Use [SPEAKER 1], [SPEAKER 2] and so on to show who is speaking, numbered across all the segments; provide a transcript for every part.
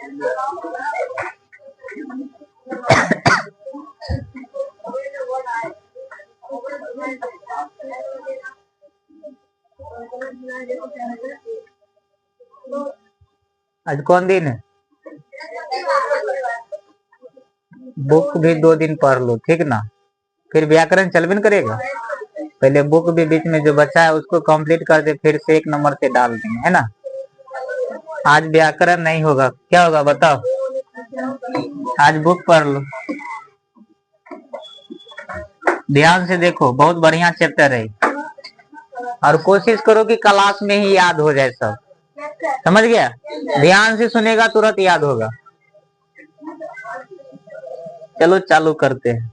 [SPEAKER 1] आज कौन दिन है? बुक भी 2 दिन पढ़ लो, ठीक ना। फिर व्याकरण चलबन करेगा। पहले बुक भी बीच में जो बचा है उसको कंप्लीट कर दे, फिर से 1 नंबर से डाल देंगे, है ना। आज व्याकरण नहीं होगा, क्या होगा बताओ। आज बुक पढ़ लो, ध्यान से देखो, बहुत बढ़िया चैप्टर है और कोशिश करो कि क्लास में ही याद हो जाए सब, समझ गया। ध्यान से सुनेगा तुरंत याद होगा। चलो चालू करते हैं।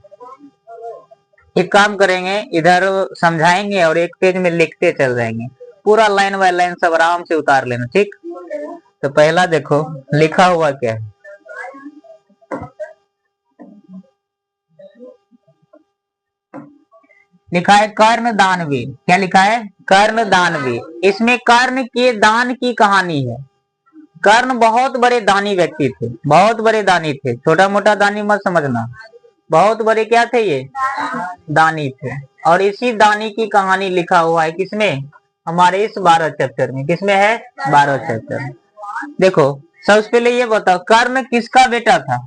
[SPEAKER 1] एक काम करेंगे, इधर समझाएंगे और एक पेज में लिखते चल जाएंगे, पूरा लाइन बाय लाइन सब आराम से उतार लेना, ठीक। तो पहला देखो लिखा हुआ क्या है। लिखा है कर्ण दानवीर। क्या लिखा है? कर्ण दानवीर। इसमें कर्ण के दान की कहानी है। कर्ण बहुत बड़े दानी व्यक्ति थे, बहुत बड़े दानी थे, छोटा मोटा दानी मत समझना, बहुत बड़े क्या थे ये? दानी थे। और इसी दानी की कहानी लिखा हुआ है किसमें? हमारे इस 12 चैप्टर में। किसमें है? 12 चैप्टर में। देखो सबसे पहले ये बताओ, कर्ण किसका बेटा था?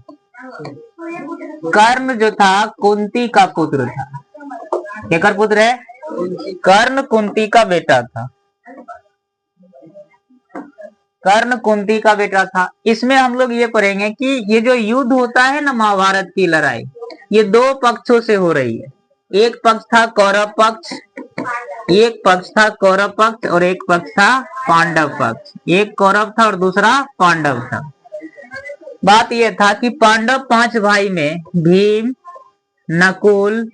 [SPEAKER 1] कर्ण जो था कुंती का पुत्र था। केकर पुत्र है? कर्ण कुंती का बेटा था। कर्ण कुंती का बेटा था। इसमें हम लोग ये पढ़ेंगे कि ये जो युद्ध होता है ना, महाभारत की लड़ाई, ये 2 पक्षों से हो रही है। एक पक्ष था कौरव पक्ष, एक पक्ष था कौरव पक्ष और एक पक्ष था पांडव पक्ष। एक कौरव था और दूसरा पांडव था। बात यह था कि पांडव 5 भाई में भीम, नकुल,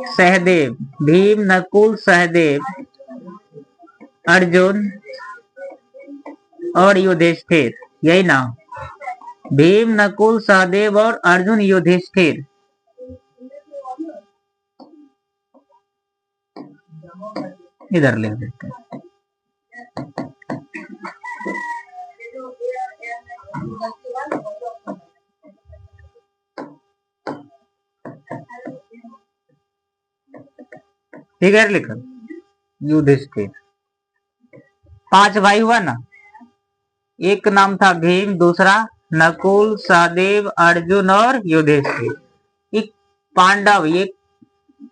[SPEAKER 1] सहदेव, भीम, नकुल, सहदेव, अर्जुन और युधिष्ठिर, यही नाम। भीम, नकुल, सहदेव और अर्जुन, युधिष्ठिर। इधर लिख देते हैं। ठीक है, लिखो युधिष्ठिर। 5 भाई हुआ ना। एक नाम था भीम, दूसरा नकुल, सहदेव, अर्जुन और युधिष्ठिर। एक पांडव, ये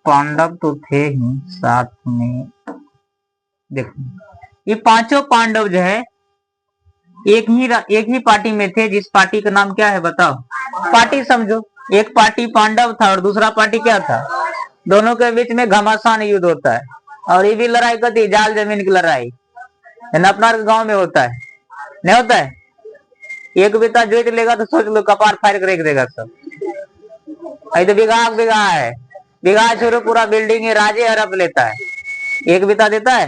[SPEAKER 1] पांडव तो थे ही साथ में। देखो ये 5 पांडव जो है एक ही पार्टी में थे। जिस पार्टी का नाम क्या है बताओ? पार्टी समझो। एक पार्टी पांडव था और दूसरा पार्टी क्या था? दोनों के बीच में घमासान युद्ध होता है। और ये भी लड़ाई करती जाल जमीन की लड़ाई, अपना गांव में होता है, नहीं होता है। एक बिता जोत लेगा तो सोच लो कपार फाड़ कर रख देगा सब। अभी तो बिघा है, बिघा छोड़ो पूरा बिल्डिंग राजे हड़प लेता है। एक बिता देता है।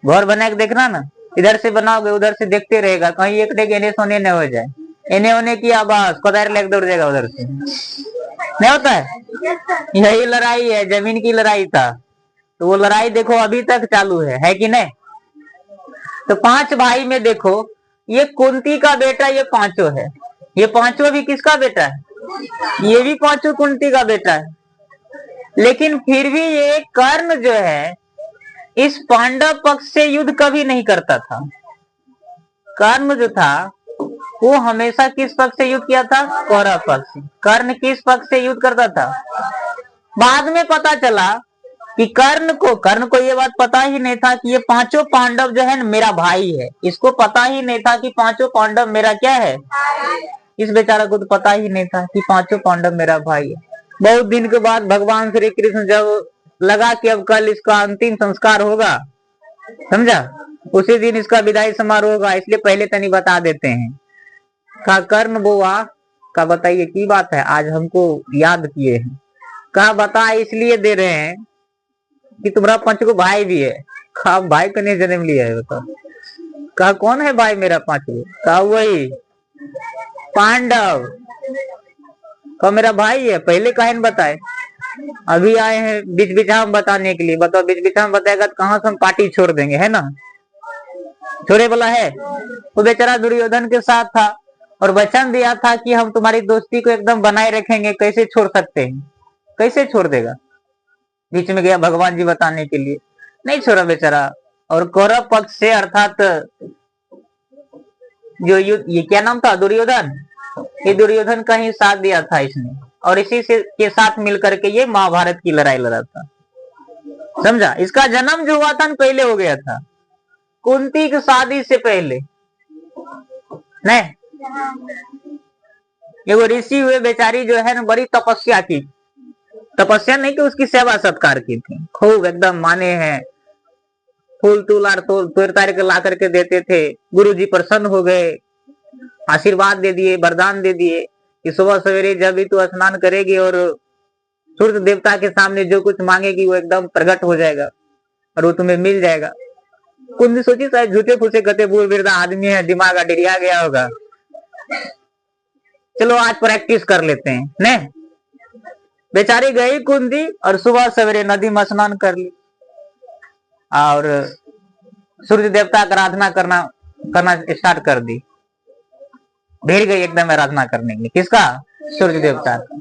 [SPEAKER 1] घर बना के देखना ना, इधर से बनाओगे उधर से देखते रहेगा, कहीं एक डेग इन्हें सोने न हो जाए। इन्हें होने की आवाज कोदार लेके दौड़ जाएगा उधर से, नहीं होता है। यही लड़ाई है, जमीन की लड़ाई था। तो वो लड़ाई देखो अभी तक चालू है कि नहीं। तो 5 भाई में देखो, ये कुंती का बेटा ये 5 है। ये 5 भी किसका बेटा है? ये भी 5 कुंती का बेटा है। लेकिन फिर भी ये कर्ण जो है इस पांडव पक्ष से युद्ध कभी नहीं करता था। कर्ण जो था वो हमेशा किस पक्ष से युद्ध किया था? कौरव पक्ष से। कर्ण किस पक्ष से युद्ध करता था? बाद में पता चला कि कर्ण को ये बात पता ही नहीं था कि ये 5 पांडव जो है ना मेरा भाई है। इसको पता ही नहीं था कि 5 पांडव मेरा क्या है। इस बेचारा को तो पता ही नहीं था कि 5 पांडव मेरा भाई है। बहुत दिन के बाद भगवान श्री कृष्ण जब लगा कि अब कल इसका अंतिम संस्कार होगा, समझा, उसी दिन इसका विदाई समारोह होगा, इसलिए पहले तनी बता देते हैं। का कर्ण बुआ का बताइए की बात है, आज हमको याद किए हैं। कहा बता इसलिए दे रहे हैं कि तुम्हारा 5 को भाई भी है। कहा भाई को नहीं जन्म लिया है बताओ। कहा कौन है भाई मेरा 5 को? कहा वही पांडव। कहा मेरा भाई है, पहले कहे न बताए। अभी आए हैं बीच बिछा में बताने के लिए। बताओ बीच बिछा में बताएगा तो कहाँ से हम पार्टी छोड़ देंगे, है ना। छोड़े वाला है। वो बेचारा दुर्योधन के साथ था और वचन दिया था कि हम तुम्हारी दोस्ती को एकदम बनाए रखेंगे, कैसे छोड़ सकते हैं? कैसे छोड़ देगा? बीच में गया भगवान जी बताने के लिए, नहीं छोड़ा बेचारा। और कौरव पक्ष से अर्थात जो युद्ध, ये क्या नाम था, दुर्योधन, ये दुर्योधन का ही साथ दिया था इसने, और इसी से के साथ मिलकर के ये महाभारत की लड़ाई लड़ा था। समझा? इसका जन्म जो हुआ था न पहले हो गया था, कुंती की शादी से पहले। नहीं, ये वो ऋषि हुए बेचारी जो है ना, बड़ी तपस्या की, तपस्या नहीं कि उसकी सेवा सत्कार की थी, खूब एकदम माने हैं, फूल तूल तोड़ तार के ला करके देते थे। गुरु जी प्रसन्न हो गए, आशीर्वाद दे दिए, वरदान दे दिए कि सुबह सवेरे जब भी तू स्नान करेगी और सूर्य देवता के सामने जो कुछ मांगेगी वो एकदम प्रकट हो जाएगा और वो तुम्हें मिल जाएगा। कुंती सोची शायद झूठे फूसे गते बूढ़ वृद्धा आदमी है, दिमाग डिरिया गया होगा, चलो आज प्रैक्टिस कर लेते हैं। ने बेचारी गई कुंती और सुबह सवेरे नदी में स्नान कर ली और सूर्य देवता का आराधना करना स्टार्ट कर दी। भिड़ गई एकदम आराधना करने के लिए। किसका? सूर्य देवता का।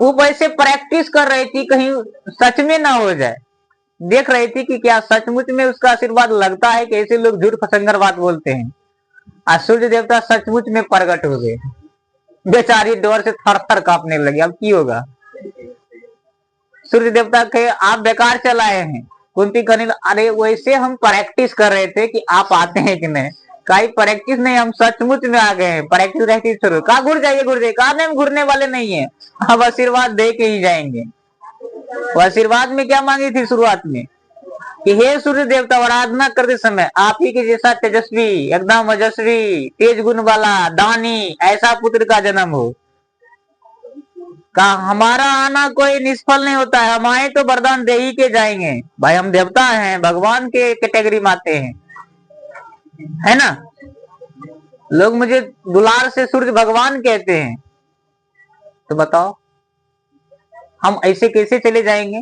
[SPEAKER 1] वो वैसे प्रैक्टिस कर रही थी कहीं सच में ना हो जाए, देख रही थी कि क्या सचमुच में उसका आशीर्वाद लगता है कि ऐसे लोग झूठ फसंगर बात बोलते हैं। आज सूर्य देवता सचमुच में प्रकट हो गए, बेचारी डर से थर थर कांपने लगी। अब की होगा? सूर्य देवता कहे आप बेकार चलाए हैं। कुंती कहने अरे वैसे हम प्रैक्टिस कर रहे थे कि आप आते हैं कि नहीं। कहीं प्रैक्टिस नहीं, हम सचमुच में आ गए हैं, प्रैक्टिस रहती शुरू। कहा घुर जाइए, कहा नहीं हम घुरने वाले नहीं है, अब आशीर्वाद दे के ही जाएंगे। वो आशीर्वाद में क्या मांगी थी शुरुआत में कि हे सूर्य देवता, आराधना करते समय आप ही के जैसा तेजस्वी, एकदम ओजस्वी, तेज गुण वाला, दानी ऐसा पुत्र का जन्म हो। कहा हमारा आना कोई निष्फल नहीं होता है, हम आए तो वरदान दे ही के जाएंगे। भाई हम देवता हैं, भगवान के कैटेगरी में आते हैं, है ना। लोग मुझे दुलार से सूर्य भगवान कहते हैं, तो बताओ हम ऐसे कैसे चले जाएंगे?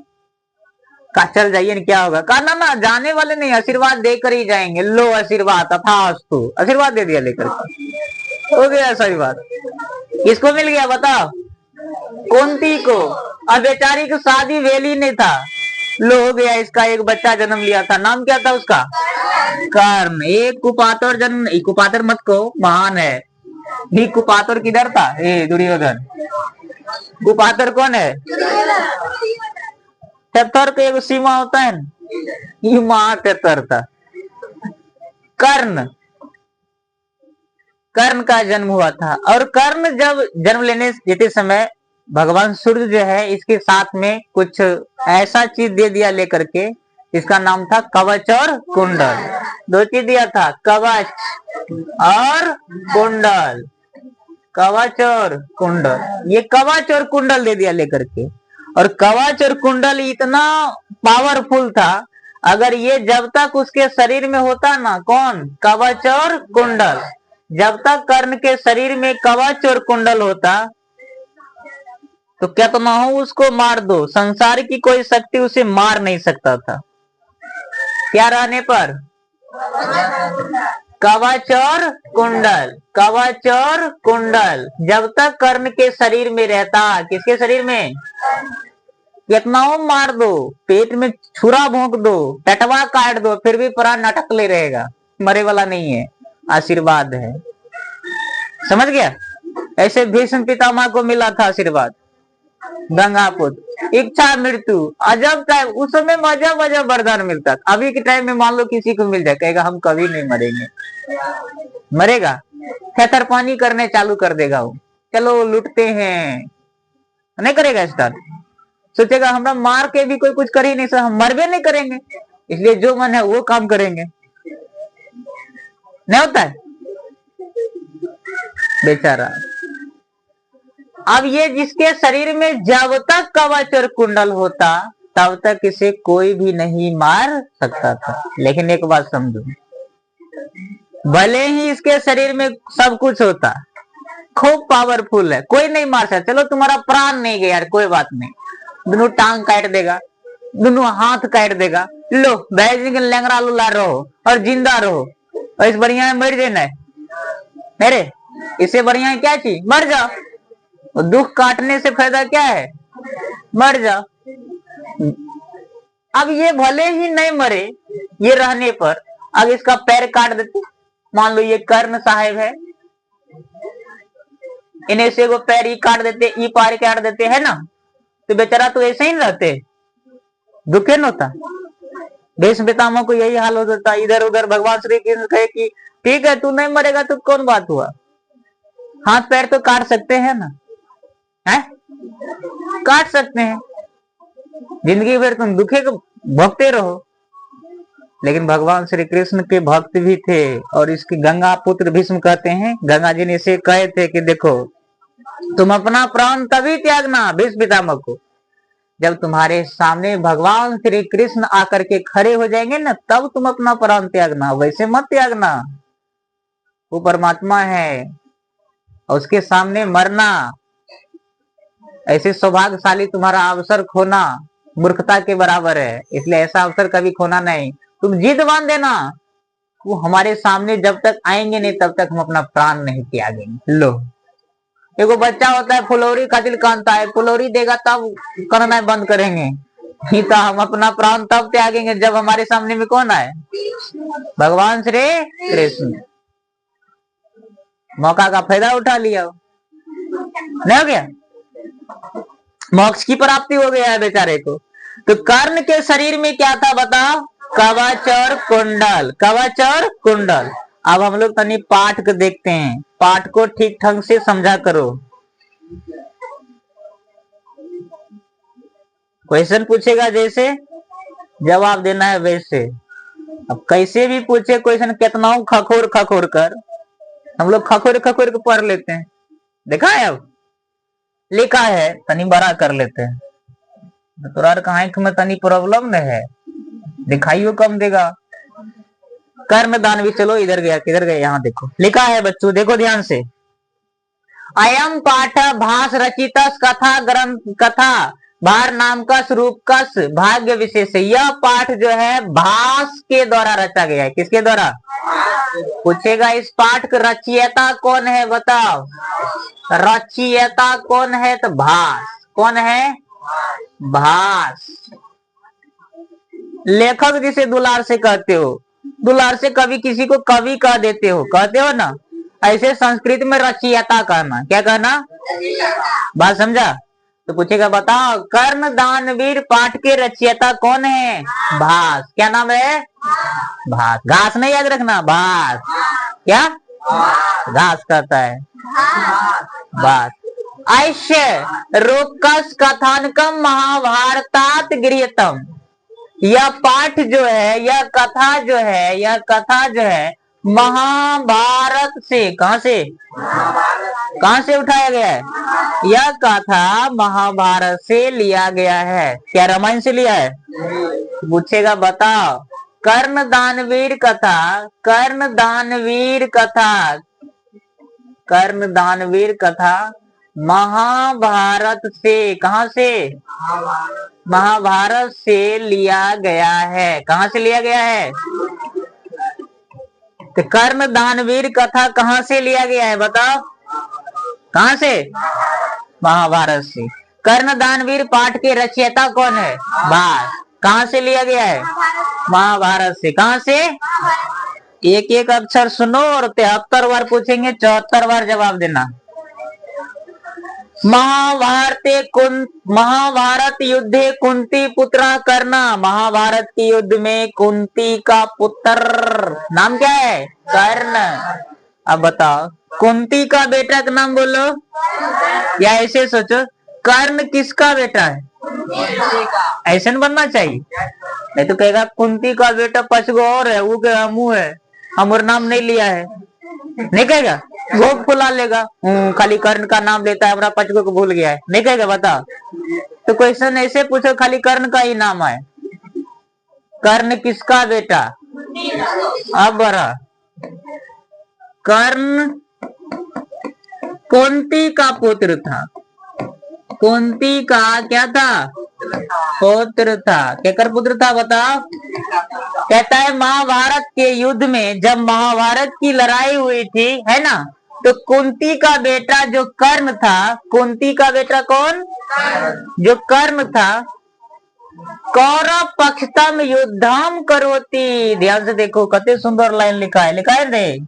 [SPEAKER 1] कहा चल जाइए न, क्या होगा? कहा ना जाने वाले नहीं, आशीर्वाद देकर ही जाएंगे। लो आशीर्वाद, तथास्तु, आशीर्वाद दे दिया लेकर के। हो गया आशीर्वाद। किसको मिल गया बताओ? कुंती को। अब बेचारी की शादी वेली नहीं था, लो हो गया, इसका एक बच्चा जन्म लिया था। नाम क्या था उसका? कर्ण। एक कुपातर जन्म, कुपातर मत को, महान है। ही कुपातर किधर था? दुर्योधन। कुपातर कौन है? तेतर के एक सीमा होता है ना, ये महातेतर था। कर्ण, कर्ण का जन्म हुआ था। और कर्ण जब जन्म लेने देते समय भगवान सूर्य जो है इसके साथ में कुछ ऐसा चीज दे दिया लेकर के, इसका नाम था कवच और कुंडल। दो चीज दिया था, कवच और कुंडल। कवच और कुंडल, ये कवच और कुंडल दे दिया लेकर के। और कवच और कुंडल इतना पावरफुल था, अगर ये जब तक उसके शरीर में होता ना, कौन? कवच और कुंडल, जब तक कर्ण के शरीर में कवच और कुंडल होता तो क्या तो ना हो उसको मार दो, संसार की कोई शक्ति उसे मार नहीं सकता था। क्या रहने पर? कवच और कुंडल, कवच और कुंडल जब तक कर्ण के शरीर में रहता। किसके शरीर में? कितना हो मार दो, पेट में छुरा भोंक दो, टटवा काट दो, फिर भी प्राण अटकले रहेगा, मरे वाला नहीं है। आशीर्वाद है, समझ गया? ऐसे भीष्म पितामह को मिला था आशीर्वाद, गंगापुत्र। इच्छा मृत्यु, अजब टाइम, उस समय अजब अजब वरदान मिलता था। अभी के टाइम में मान लो किसी को मिल जाए, कहेगा हम कभी नहीं मरेंगे। मरेगा? खेतर पानी करने चालू कर देगा वो, चलो लुटते हैं, नहीं करेगा स्टार्ट। सोचेगा हमरा मार के भी कोई कुछ कर ही नहीं सकता, हम मरबे नहीं करेंगे, इसलिए जो मन है वो काम करेंगे। नहीं होता है बेचारा। अब ये जिसके शरीर में जब तक कवच और कुंडल होता तब तक इसे कोई भी नहीं मार सकता था। लेकिन एक बात समझो, भले ही इसके शरीर में सब कुछ होता, खूब पावरफुल है, कोई नहीं मार सकता। चलो तुम्हारा प्राण नहीं गया यार, कोई बात नहीं, दोनों टांग काट देगा, दोनों हाथ काट देगा, लो बैठ लंगड़ा लुला रहो और जिंदा रहो, और इस बढ़िया में मर देना है मेरे, इससे बढ़िया है क्या चीज, मर जाओ। और दुख काटने से फायदा क्या है, मर जाओ। अब ये भले ही नहीं मरे, ये रहने पर अब इसका पैर काट देते, मान लो ये कर्ण साहेब है, इन्हें से वो पैर ही काट देते, ई पार काट देते है ना, तो बेचारा तो ऐसे ही रहते, दुखे न होता। भीष्म पितामह को यही हाल हो जाता। इधर उधर भगवान श्री कृष्ण कहे कि ठीक है तू नहीं मरेगा तो कौन बात हुआ, हाथ पैर तो काट सकते हैं ना, है काट सकते हैं, जिंदगी भर तुम दुखे को भोगते रहो। लेकिन भगवान श्री कृष्ण के भक्त भी थे, और इसके गंगा पुत्र भीष्म कहते हैं, गंगा जी ने इसे कहे थे कि देखो तुम अपना प्राण तभी त्यागना भीष्म पितामह को, जब तुम्हारे सामने भगवान श्री कृष्ण आकर के खड़े हो जाएंगे ना, तब तुम अपना प्राण त्यागना, वैसे मत त्यागना। वो परमात्मा है और उसके सामने मरना, ऐसे सौभाग्यशाली तुम्हारा अवसर खोना मूर्खता के बराबर है, इसलिए ऐसा अवसर कभी खोना नहीं। तुम जिद बांध देना, वो हमारे सामने जब तक आएंगे नहीं तब तक हम अपना प्राण नहीं त्यागेंगे। लो एगो बच्चा होता है फुलौरी का दिल कांता है, फुलौरी देगा तब करना बंद करेंगे, नहीं तो हम अपना प्राण तब त्यागेंगे जब हमारे सामने में कौन आए, भगवान श्री कृष्ण। मौका का फायदा उठा लिया, नहीं हो गया, मोक्ष की प्राप्ति हो गया है बेचारे को। तो कर्ण के शरीर में क्या था बताओ, कवच और कुंडल, कवच और कुंडल। अब हम लोग तनी पाठ को देखते हैं, पाठ को ठीक ढंग से समझा करो। क्वेश्चन पूछेगा जैसे जवाब देना है वैसे। अब कैसे भी पूछे क्वेश्चन, कितना खखोर खखोर कर, हम लोग खखोर खखोर के पढ़ लेते हैं। देखा है, अब लिखा है तनी बड़ा कर लेते हैं, तोरा आंख में तनी प्रॉब्लम नहीं है, दिखाइयो कम देगा। कर्म दान भी, चलो इधर गया किधर गया, यहाँ देखो लिखा है बच्चों, देखो ध्यान से। अयम पाठ भास रचित कथा ग्रंथ, कथा भार नाम का स्वरूप का भाग्य विशेष। यह पाठ जो है भास के द्वारा रचा गया है। किसके द्वारा पूछेगा, इस पाठ का रचयिता कौन है बताओ, रचयिता कौन है, तो भास। कौन है, भास। लेखक जिसे दुलार से कहते हो, दुलार से कभी किसी को कवि कह देते हो, कहते हो ना, ऐसे संस्कृत में रचयिता कहना, क्या कहना, बात समझा। तो पूछेगा बताओ कर्ण दानवीर पाठ के रचयिता कौन है, भास। क्या नाम है, भास। घास नहीं याद रखना, भास। क्या, घास कहता है, भास। ऐश्य रोकस कथानकम महाभारतात गृह्यतम। यह पाठ जो है, यह कथा जो है, यह कथा जो है महाभारत से, कहां से, कहां से उठाया गया है, यह कथा महाभारत से लिया गया है। क्या रामायण से लिया है। पूछेगा बताओ कर्ण दानवीर कथा, कर्ण दानवीर कथा, कर्ण दानवीर कथा महाभारत से, कहां से, महाभारत से लिया गया है। कहां से लिया गया है, तो कर्ण दानवीर कथा कहां से लिया गया है बताओ, कहां से, महाभारत से। कर्ण दानवीर पाठ के रचयिता कौन है, भास। कहां से लिया गया है, महाभारत से। कहां से, एक एक अक्षर सुनो और 73 बार पूछेंगे, 74 बार जवाब देना। महाभारत युद्धे कुंती पुत्र कर्ण। महाभारत के युद्ध में कुंती का पुत्र नाम क्या है, कर्ण। अब बताओ कुंती का बेटा का नाम बोलो, या ऐसे सोचो कर्ण किसका बेटा है, ऐसे न बनना चाहिए। नहीं तो कहेगा कुंती का बेटा 5 गो और है, वो क्या मुंह है, हमारा नाम नहीं लिया है, नहीं कहेगा, भोग फुला लेगा, खाली कर्ण का नाम लेता है, हमारा 5 गो को भूल गया है, नहीं कहेगा बता। तो क्वेश्चन ऐसे पूछो खाली कर्ण का ही नाम है, कर्ण किसका बेटा। अब बड़ा कर्ण कुंती का पुत्र था, कुंती का क्या था, पुत्र था। केकर पुत्र था बताओ? कहता है महाभारत के युद्ध में जब महाभारत की लड़ाई हुई थी, है ना, तो कुंती का बेटा जो कर्ण था, कुंती का बेटा कौन? जो कर्ण था, कौरव पक्षतम युद्धम करोति। ध्यान से देखो, कते सुंदर लाइन लिखा है, लिखा है रे,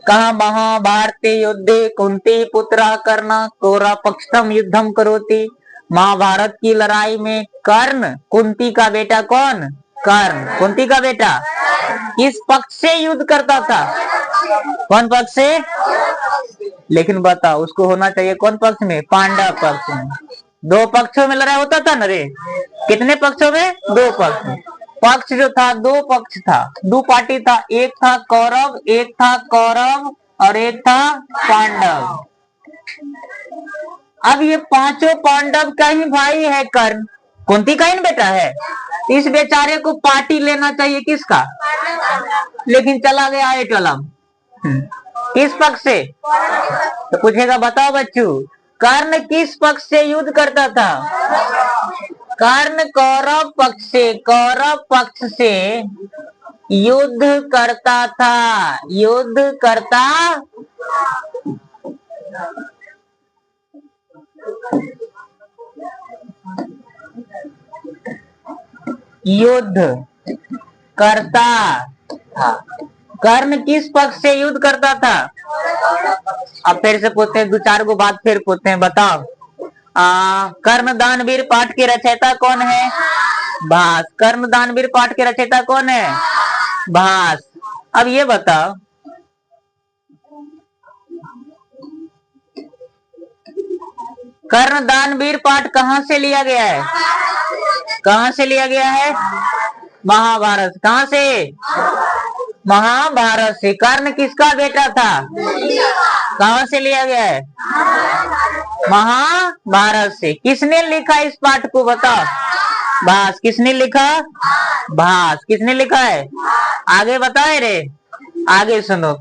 [SPEAKER 1] कहा महाभारत युद्धे कुंती पुत्र कर्ण कौरव पक्षतम युद्धम करोति। महाभारत की लड़ाई में कर्ण, कुंती का बेटा कौन? कर्ण, कुंती का बेटा किस पक्ष से युद्ध करता था? कौन पक्ष से? लेकिन बताओ उसको होना चाहिए कौन पक्ष में? पांडव पक्ष में। दो पक्षों में लड़ाई होता था ना रे, कितने पक्षों में? दो पक्ष में। पक्ष जो था, दो पक्ष था, दो पार्टी था, एक था कौरव, एक था कौरव और एक था पांडव। अब ये पांचों पांडव का ही भाई है कर्ण, कुंती का ही बेटा है। इस बेचारे को पार्टी लेना चाहिए किसका? लेकिन चला गया एटलम। किस पक्ष से? तो पूछेगा बताओ बच्चों, कर्ण किस पक्ष से युद्ध करता था? कर्ण कौरव पक्ष से, कौरव पक्ष से युद्ध करता था, युद्ध करता युद्ध करता था। कर्ण किस पक्ष से युद्ध करता था? अब फिर से पूछते हैं, दो चार गो बात फिर पूछते हैं, बताओ कर्ण दानवीर पाठ के रचयिता कौन है? भास। कर्ण दानवीर पाठ के रचयिता कौन है? भास। अब ये बताओ, कर्ण दानवीर पाठ कहां से लिया गया है? कहां से लिया गया है? महाभारत। कहां से? महाभारत से। कर्ण किसका बेटा था? कहां से लिया गया है? महाभारत से। किसने लिखा इस पाठ को बताओ? भास। किसने लिखा? भास। किसने लिखा है? आगे बताए रे, आगे सुनो।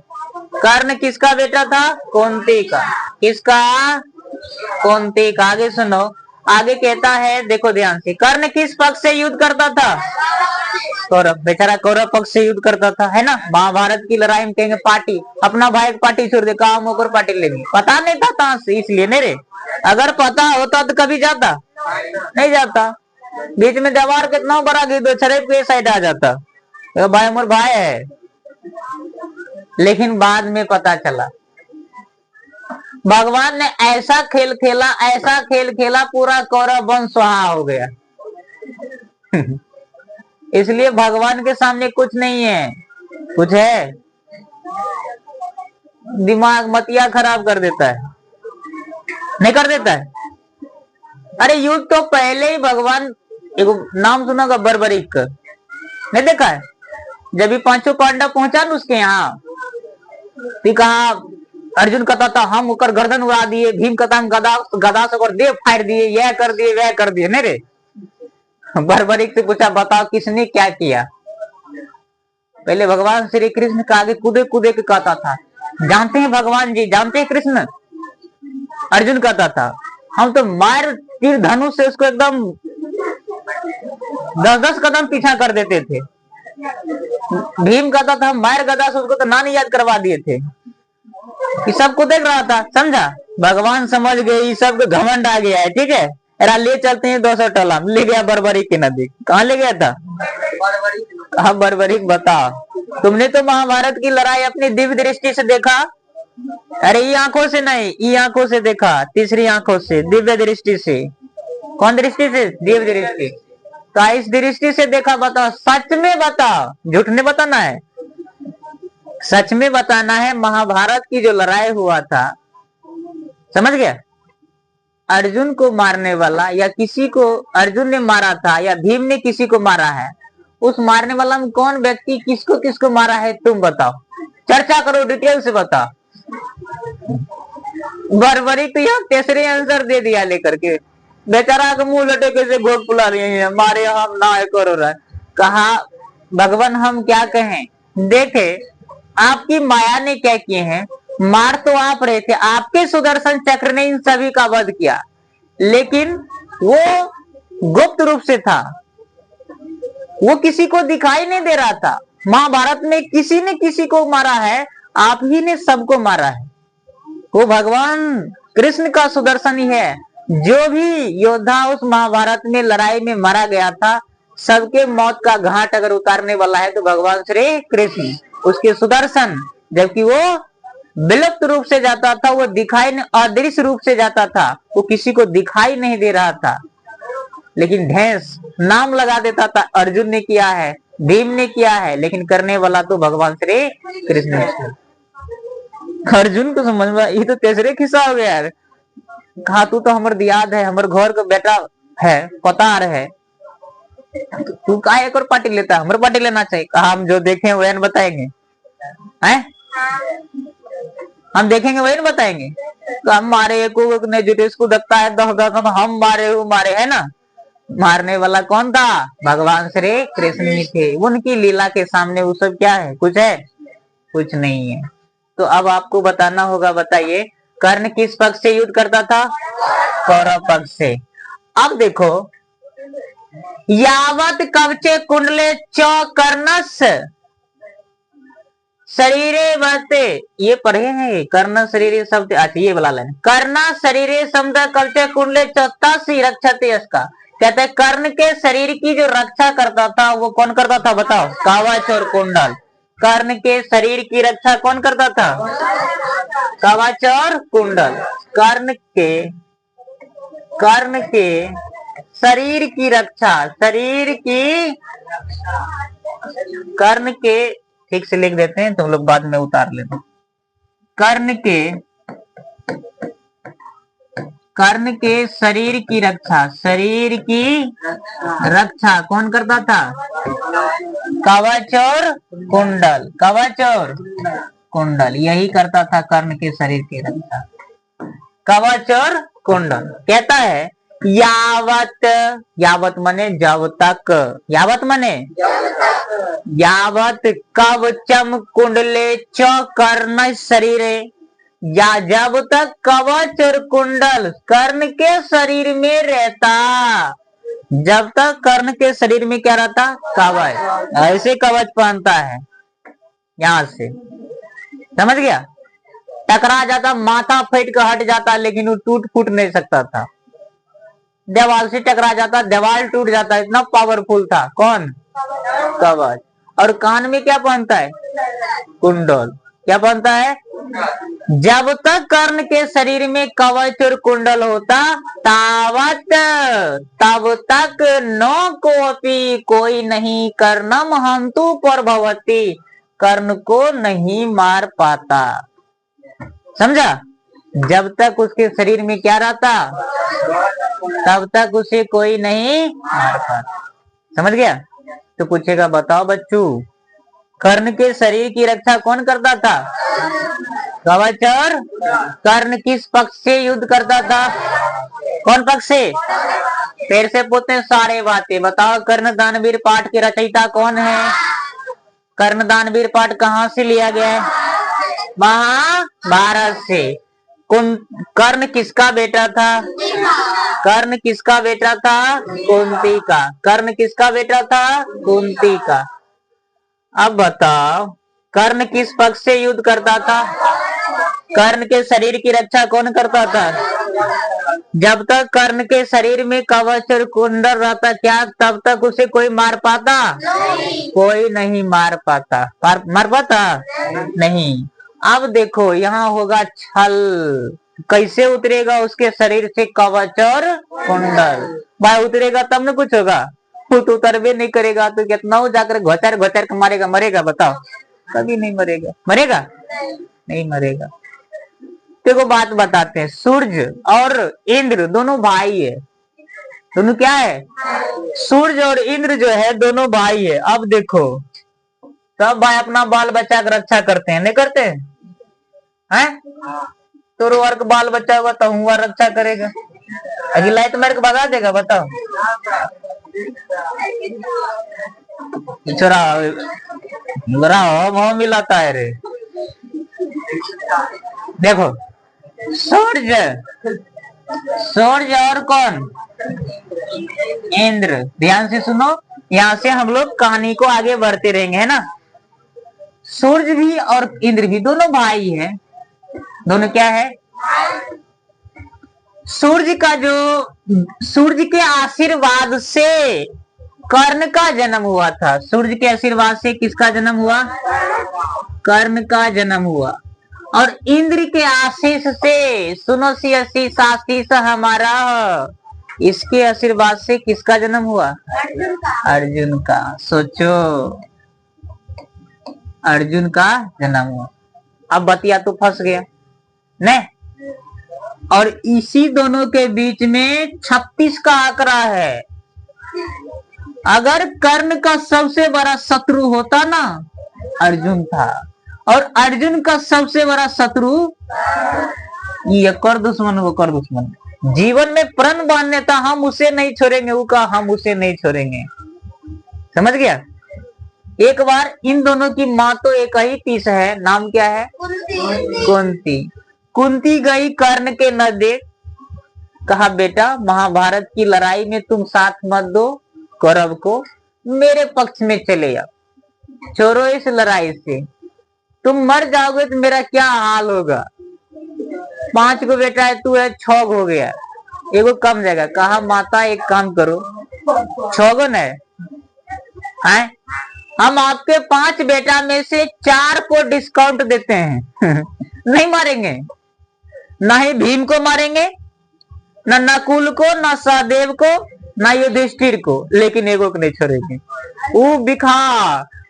[SPEAKER 1] कर्ण किसका बेटा था? कुंती का। किसका? कुंती का। आगे सुनो, आगे कहता है, देखो ध्यान से, कर्ण किस पक्ष से युद्ध करता था? कौरव। बेचारा कौरव पक्ष से युद्ध करता था, है ना। महाभारत की लड़ाई में कहेंगे पार्टी, अपना भाई पार्टी छोड़ दे, काम होकर पार्टी लेंगे। पता नहीं था कहां से, इसलिए नहीं रे। अगर पता होता तो कभी जाता? नहीं जाता। बीच में जवार कितना बड़ा गिर छरेब के साइड आ जाता, तो भाई मोर भाई है। लेकिन बाद में पता चला भगवान ने ऐसा खेल खेला, ऐसा खेल खेला, पूरा कौरव वंश सुहा हो गया। इसलिए भगवान के सामने कुछ नहीं है। कुछ है? दिमाग मतिया खराब कर देता है, नहीं कर देता है? अरे युद्ध तो पहले ही भगवान, एगो नाम सुना का बर्बरीक, नहीं देखा है? जब भी पांचों पांडव पहुंचा न उसके यहाँ, कहा अर्जुन कहता था हम ऊपर गर्दन उड़ा दिए, भीम कहता हम गदा से देह फाड़ दिए, यह कर दिए, वह कर दिए, नहीं रे। बर्बरीक से पूछा बताओ किसने क्या किया? पहले भगवान श्री कृष्ण का आगे कूदे कूदे के कहता था, जानते हैं भगवान जी, जानते हैं कृष्ण? अर्जुन कहता था हम तो मार तीर धनुष से उसको एकदम 10-10 कदम पीछा कर देते थे। भीम कहता था मार गदा से उसको तो नानी याद करवा दिए थे। ये सबको देख रहा था, समझा? भगवान समझ गए ये सब घमंड आ गया है, ठीक है, एरा ले चलते हैं 200 टला। ले गया बर्बरीक की नदी। कहाँ ले गया था? हाँ बर्बरीक, बताओ तुमने तो महाभारत की लड़ाई अपनी दिव्य दृष्टि से देखा? अरे ये आंखों से नहीं, ये आंखों से देखा, तीसरी आंखों से, दिव्य दृष्टि से। कौन दृष्टि से? दिव्य दृष्टि। तो इस दृष्टि से देखा, बताओ सच में बताओ, झूठ नहीं बताना है, सच में बताना है। महाभारत की जो लड़ाई हुआ था, समझ गया? अर्जुन को मारने वाला या किसी को अर्जुन ने मारा था या भीम ने किसी को मारा है, उस मारने वाला में कौन व्यक्ति किसको किसको मारा है तुम बताओ, चर्चा करो, डिटेल से बताओ। बर्बरी तो यहाँ तीसरे आंसर दे दिया लेकर के, बेचारा का मुंह लटके से घोट पुला रही है, मारे हम ना करो रहा। कहा भगवान हम क्या कहें, देखे आपकी माया ने क्या किए हैं, मार तो आप रहे थे, आपके सुदर्शन चक्र ने इन सभी का वध किया, लेकिन वो गुप्त रूप से था, वो किसी को दिखाई नहीं दे रहा था। महाभारत में किसी ने किसी को मारा है, आप ही ने सबको मारा है। वो भगवान कृष्ण का सुदर्शन ही है। जो भी योद्धा उस महाभारत में लड़ाई में मारा गया था, सबके मौत का घाट अगर उतारने वाला है तो भगवान श्री कृष्ण, उसके सुदर्शन। जबकि वो विलुप्त रूप से जाता था, वो दिखाई अदृश्य रूप से जाता था, वो किसी को दिखाई नहीं दे रहा था, लेकिन ढेंस नाम लगा देता था। अर्जुन ने किया है, भीम ने किया है, लेकिन करने वाला तो भगवान श्री कृष्ण है। अर्जुन को समझ में ये तो तीसरे खिस्सा हो गया यार। कहा तू तो हमर दियाद है, हमर घर का बेटा है, पतार है, तू का एक और पार्टी लेता, हमर पार्टी लेना चाहिए। कहा हम जो देखें वही न बताएंगे, हैं? हम देखेंगे वही न बताएंगे। तो हम मारे को ने जुटेश को देखता है 10 हम मारे है ना। मारने वाला कौन था? भगवान श्री कृष्ण ही थे। उनकी लीला के सामने वो सब क्या है? कुछ है? कुछ नहीं है। तो अब आपको बताना होगा, बताइए कर्ण किस पक्ष से युद्ध करता था? कौरव पक्ष से। अब देखो, यावत कवचे कुंडले च कर्णस शरीरे वस्ते, ये पढ़े हैं कर्ण शरीरे शब्द। अच्छा ये वाला लाइन, कर्ण शरीरे शब्द कवचे कुंडले चौतासी रक्षते इसका। कहते हैं कर्ण के शरीर की जो रक्षा करता था वो कौन करता था? बताओ। कवच और कुंडल। कर्ण के शरीर की रक्षा कौन करता था? कवच और कुंडल। कर्ण के शरीर की रक्षा, कर्ण के, ठीक से लिख देते हैं, तुम लोग बाद में उतार लेना। कर्ण के शरीर की रक्षा कौन करता था? कवच और कुंडल, यही करता था कर्ण के शरीर की रक्षा, कवच और कुंडल। कहता है यावत मने जब तक, यावत कवचम कुंडले च कर्ण शरीरे, या जब तक कवच और कुंडल कर्ण के शरीर में रहता, जब तक कर्ण के शरीर में क्या रहता? कवच। ऐसे कवच पहनता है, यहां से समझ गया? टकरा जाता, माथा फट कर हट जाता, लेकिन वो टूट फूट नहीं सकता था। दीवार से टकरा जाता, दीवार टूट जाता, इतना पावरफुल था। कौन? कवच। और कान में क्या पहनता है? कुंडल। क्या पहनता है? जब तक कर्ण के शरीर में कवच और कुंडल होता, तब तक नो कोपी, कोई नहीं कर्णम हंतु पर भवती, कर्ण को नहीं मार पाता। समझा? जब तक उसके शरीर में क्या रहता, तब तक उसे कोई नहीं मार पाता। समझ गया? तो पूछेगा बताओ बच्चों, कर्ण के शरीर की रक्षा कौन करता था? कवच। और कर्ण किस पक्ष से युद्ध करता था? कौन पक्ष से? फिर से पूछते हैं सारे बातें। बताओ कर्ण दानवीर पाठ के रचयिता कौन है? कर्ण दानवीर पाठ कहाँ से लिया गया है? महाभारत से। कर्ण किसका बेटा था? कर्ण किसका बेटा था? कुंती का। कर्ण किसका बेटा था? कुंती का। अब बताओ कर्ण किस पक्ष से युद्ध करता था? कर्ण के शरीर की रक्षा कौन करता था? जब तक कर्ण के शरीर में कवच और कुंडल रहता, क्या तब तक उसे कोई मार पाता? कोई नहीं मार पाता। मार पाता नहीं। अब देखो यहाँ होगा छल, कैसे उतरेगा उसके शरीर से कवच और कुंडल? भाई उतरेगा तब न कुछ होगा, खुद उतरबे नहीं करेगा तो कितना हो जाकर घोचर के मारेगा? मरेगा? बताओ। कभी नहीं मरेगा। मरेगा? नहीं मरेगा। देखो बात बताते हैं, सूर्य और इंद्र दोनों भाई है। दोनों क्या है? सूर्य और इंद्र जो है दोनों भाई है। अब देखो सब भाई अपना बाल बच्चा की रक्षा करते हैं, नहीं करते हैं? तो वर्ग बाल बच्चा होगा तो हुआ रक्षा करेगा, अगला तो मेरे को भगा देगा। बताओ। छोरा मुंह मिलाता है रे। देखो सूर्य और कौन? इंद्र। ध्यान से सुनो, यहाँ से हम लोग कहानी को आगे बढ़ते रहेंगे, है ना। सूर्य भी और इंद्र भी दोनों भाई हैं। दोनों क्या है? सूर्य के आशीर्वाद से कर्ण का जन्म हुआ था। सूर्य के आशीर्वाद से किसका जन्म हुआ? कर्ण का जन्म हुआ। और इंद्र के आशीष से, सुनो सी आशीष आशीष हमारा, इसके आशीर्वाद से किसका जन्म हुआ? अर्जुन का। सोचो, अर्जुन का जन्म हुआ। अब बतिया तो फंस गया नहीं। और इसी दोनों के बीच में 36 का आंकड़ा है। अगर कर्ण का सबसे बड़ा शत्रु होता ना, अर्जुन था। और अर्जुन का सबसे बड़ा शत्रु ये कर दुश्मन, वो कर दुश्मन। जीवन में प्रण बांधने था, हम उसे नहीं छोड़ेंगे, वो कहा हम उसे नहीं छोड़ेंगे। समझ गया? एक बार इन दोनों की माँ तो एक ही पीस है, नाम क्या है? कुंती। कुंती गई कर्ण के नजदीक, कहा बेटा महाभारत की लड़ाई में तुम साथ मत दो कौरव को, मेरे पक्ष में चले आओ, छोड़ो इस लड़ाई से। तुम मर जाओगे तो मेरा क्या हाल होगा? 5 को बेटा है, तू है 6 हो गया, एगो कम जाएगा। कहा माता एक काम करो, 6 गो न है, हम आपके 5 बेटा में से 4 को डिस्काउंट देते हैं। नहीं मारेंगे, ना ही भीम को मारेंगे, ना नकुल को, ना सहदेव को, ना युधिष्ठिर को, लेकिन एगो को नहीं छोड़ेंगे। वो बिखा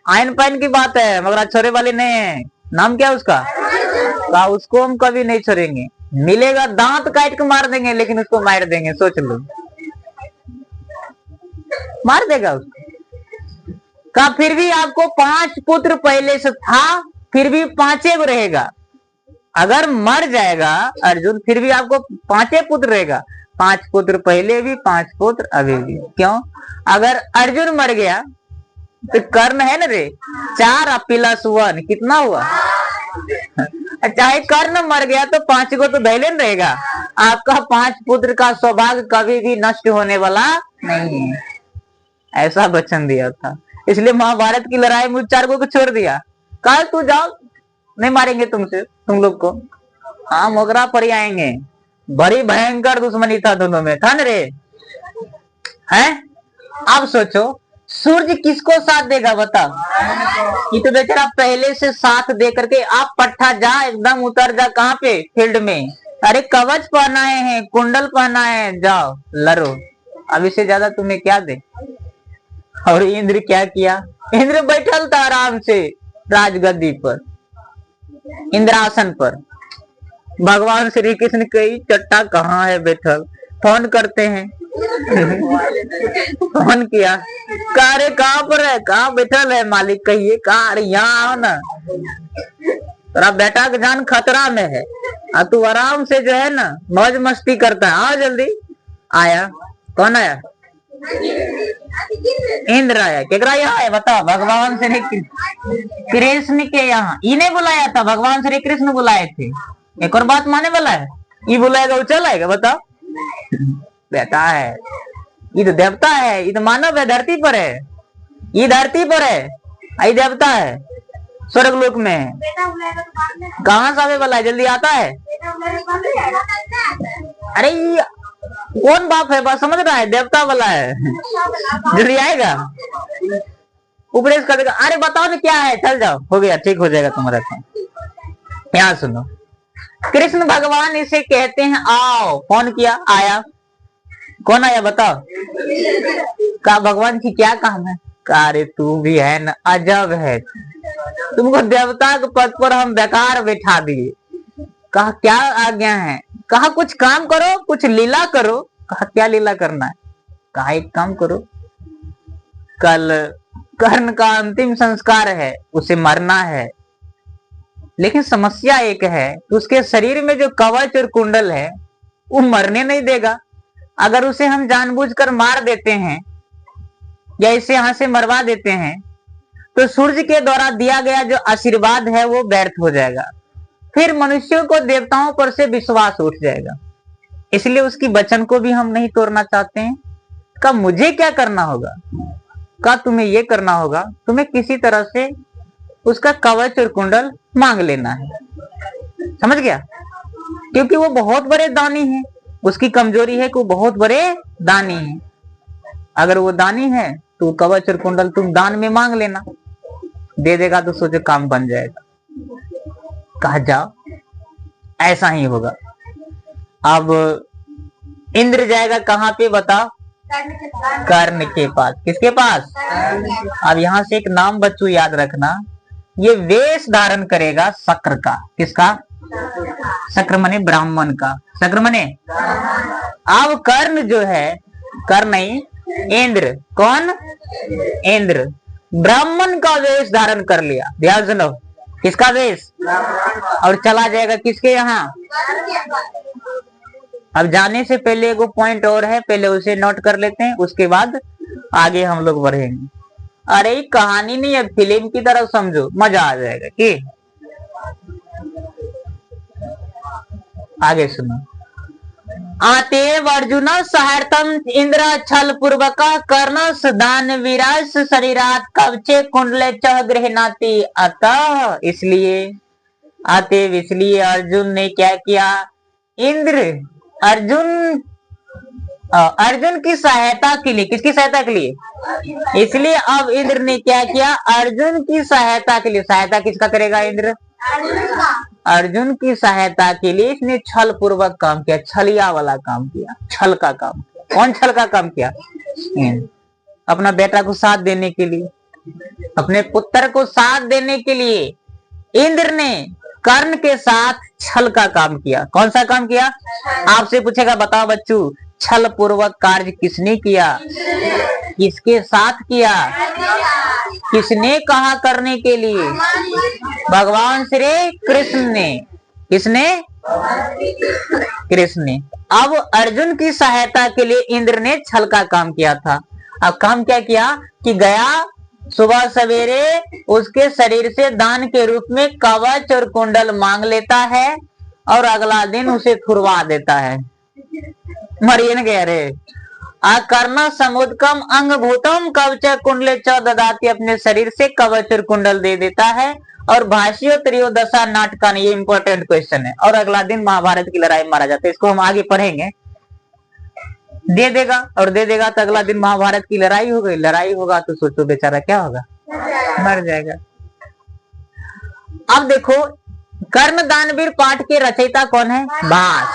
[SPEAKER 1] आयन पाइन की बात है, मगर छोड़े वाले नहीं है। नाम क्या उसका? का उसको हम कभी नहीं छोड़ेंगे। मिलेगा दांत काट के मार देंगे, लेकिन उसको मार देंगे। सोच लो, मार देगा उसको। का फिर भी आपको 5 पुत्र पहले से था, फिर भी 5 रहेगा। अगर मर जाएगा अर्जुन, फिर भी आपको 5 पुत्र रहेगा। 5 पुत्र पहले भी, 5 पुत्र अभी भी। क्यों? अगर अर्जुन मर गया तो कर्ण है ना रे, 4 प्लस 1 कितना हुआ? चाहे कर्ण मर गया तो 5 को तो धैर्य रहेगा। आपका 5 पुत्र का सौभाग्य कभी भी नष्ट होने वाला नहीं है, ऐसा वचन दिया था। इसलिए महाभारत की लड़ाई में 4 को छोड़ दिया। कहा तू जाओ, नहीं मारेंगे तुमसे, तुम लोग को। हाँ, मोगरा पर आएंगे। बड़ी भयंकर दुश्मनी था दोनों में, था न रे? है? अब सोचो, सूर्य किसको साथ देगा बताओ? ये तो बेचारा पहले से साथ दे करके, आप पट्टा जा, एकदम उतर जा। कहाँ पे? फील्ड में। अरे कवच पहनाए हैं, कुंडल पहनाए हैं, जाओ लड़ो। अब इससे ज्यादा तुम्हें क्या दे? और इंद्र क्या किया? इंद्र बैठल था आराम से राजगद्दी पर, इंद्रासन पर। भगवान श्री कृष्ण कई चट्टा कहाँ है बैठल? फोन करते हैं। फोन किया, कहा रे कहाँ पर है? कहाँ बैठल है मालिक? कहिए कहा? अरे यहाँ आओ ना, तेरा बेटा का जान खतरा में है, तू आराम से जो है ना मौज मस्ती करता है, आओ जल्दी। आया। कौन आया? इंद्र आया। केकरा यहाँ है बताओ? भगवान श्री कृष्ण के यहाँ। इन्हें बुलाया था, भगवान श्री कृष्ण बुलाए थे। एक और बात माने वाला है, ये बुलाएगा वो चल आएगा बताओ? बेटा है, ये तो देवता है, ये तो मानव है, धरती पर है, ये धरती पर है, ये देवता है, स्वर्ग लोक में है। कहाँ से आवे वाला है? जल्दी आता है? अरे ये कौन बाप है? बात समझ रहा है? देवता वाला है, जल्दी आएगा, उपदेश कर देगा। अरे बताओ ना क्या है? चल जाओ, हो गया, ठीक हो जाएगा तुम्हारा काम। यहाँ सुनो, कृष्ण भगवान इसे कहते हैं आओ। फोन किया, आया। कौन आया बताओ? का भगवान की क्या काम है? अरे तू भी है ना, अजब है, तुमको देवता के पद पर हम बेकार बैठा दिए। कहा क्या आज्ञा है? कहा कुछ काम करो, कुछ लीला करो। कहा क्या लीला करना है? कहा एक काम करो, कल कर्ण का अंतिम संस्कार है, उसे मरना है, लेकिन समस्या एक है, उसके शरीर में जो कवच और कुंडल है वो मरने नहीं देगा। अगर उसे हम जानबूझकर मार देते हैं या इसे यहां से मरवा देते हैं तो सूर्य के द्वारा दिया गया जो आशीर्वाद है वो व्यर्थ हो जाएगा, फिर मनुष्यों को देवताओं पर से विश्वास उठ जाएगा। इसलिए उसकी वचन को भी हम नहीं तोड़ना चाहते हैं। का मुझे क्या करना होगा, का तुम्हें ये करना होगा, तुम्हें किसी तरह से उसका कवच और कुंडल मांग लेना है। समझ गया? क्योंकि वो बहुत बड़े दानी है, उसकी कमजोरी है कि वो बहुत बड़े दानी है। अगर वो दानी है तो कवच और कुंडल तुम दान में मांग लेना, दे देगा तो सोचो काम बन जाएगा। कहा जाओ ऐसा ही होगा। अब इंद्र जाएगा कहाँ पे बताओ? कर्ण के पास। किसके पास? अब यहां से एक नाम बच्चों याद रखना, ये वेश धारण करेगा शक्र का। किसका? शक्र मने ब्राह्मण का। शक्र मने अब कर्ण जो है, कर्ण नहीं इंद्र। कौन? इंद्र ब्राह्मण का वेश धारण कर लिया। ध्यान सुनो, किसका वेश? और चला जाएगा किसके यहाँ? अब जाने से पहले एगो पॉइंट और है, पहले उसे नोट कर लेते हैं, उसके बाद आगे हम लोग बढ़ेंगे। अरे कहानी नहीं है, फिल्म की तरफ समझो, मजा आ जाएगा। कि आगे सुनो। अतएव अर्जुन सहर्तम इंद्र छल पूर्वक कर्णस दान विरास शरीरात कवचे कुंडले चह गृहणाति। अतः इसलिए, अतएव इसलिए अर्जुन ने क्या किया? इंद्र अर्जुन की सहायता के लिए। किसकी सहायता के लिए? इसलिए अब इंद्र ने क्या किया? अर्जुन की सहायता के लिए। सहायता किसका करेगा इंद्र? अर्जुन की सहायता के लिए इसने छल पूर्वक काम किया, छलिया वाला काम किया, छल का काम किया। कौन छल का काम किया? अपना बेटा को साथ देने के लिए, अपने पुत्र को साथ देने के लिए इंद्र ने कर्ण के साथ छल का काम किया। कौन सा काम किया? आपसे पूछेगा बताओ बच्चों, छल पूर्वक कार्य किसने किया? किसके साथ किया? किसने कहा करने के लिए? भगवान श्री कृष्ण ने। किसने? कृष्ण ने। अब अर्जुन की सहायता के लिए इंद्र ने छल का काम किया था। अब काम क्या किया कि गया सुबह सवेरे उसके शरीर से दान के रूप में कवच और कुंडल मांग लेता है और अगला दिन उसे थुरवा देता है। मरियन गया रे। कर्ण समुद्रकम अंग भूतम कवच कुंडले च ददाती, अपने शरीर से कवच और कुंडल दे देता है। और भाष्यो त्रयोदशा नाटकान, ये इंपॉर्टेंट क्वेश्चन है। और अगला दिन महाभारत की लड़ाई मारा जाता है, इसको हम आगे पढ़ेंगे। दे देगा और दे देगा तो अगला दिन महाभारत की लड़ाई हो गई। लड़ाई होगा तो सोचो बेचारा क्या होगा? मर जाएगा। अब देखो कर्ण दानवीर पाठ के रचयिता कौन है? भास।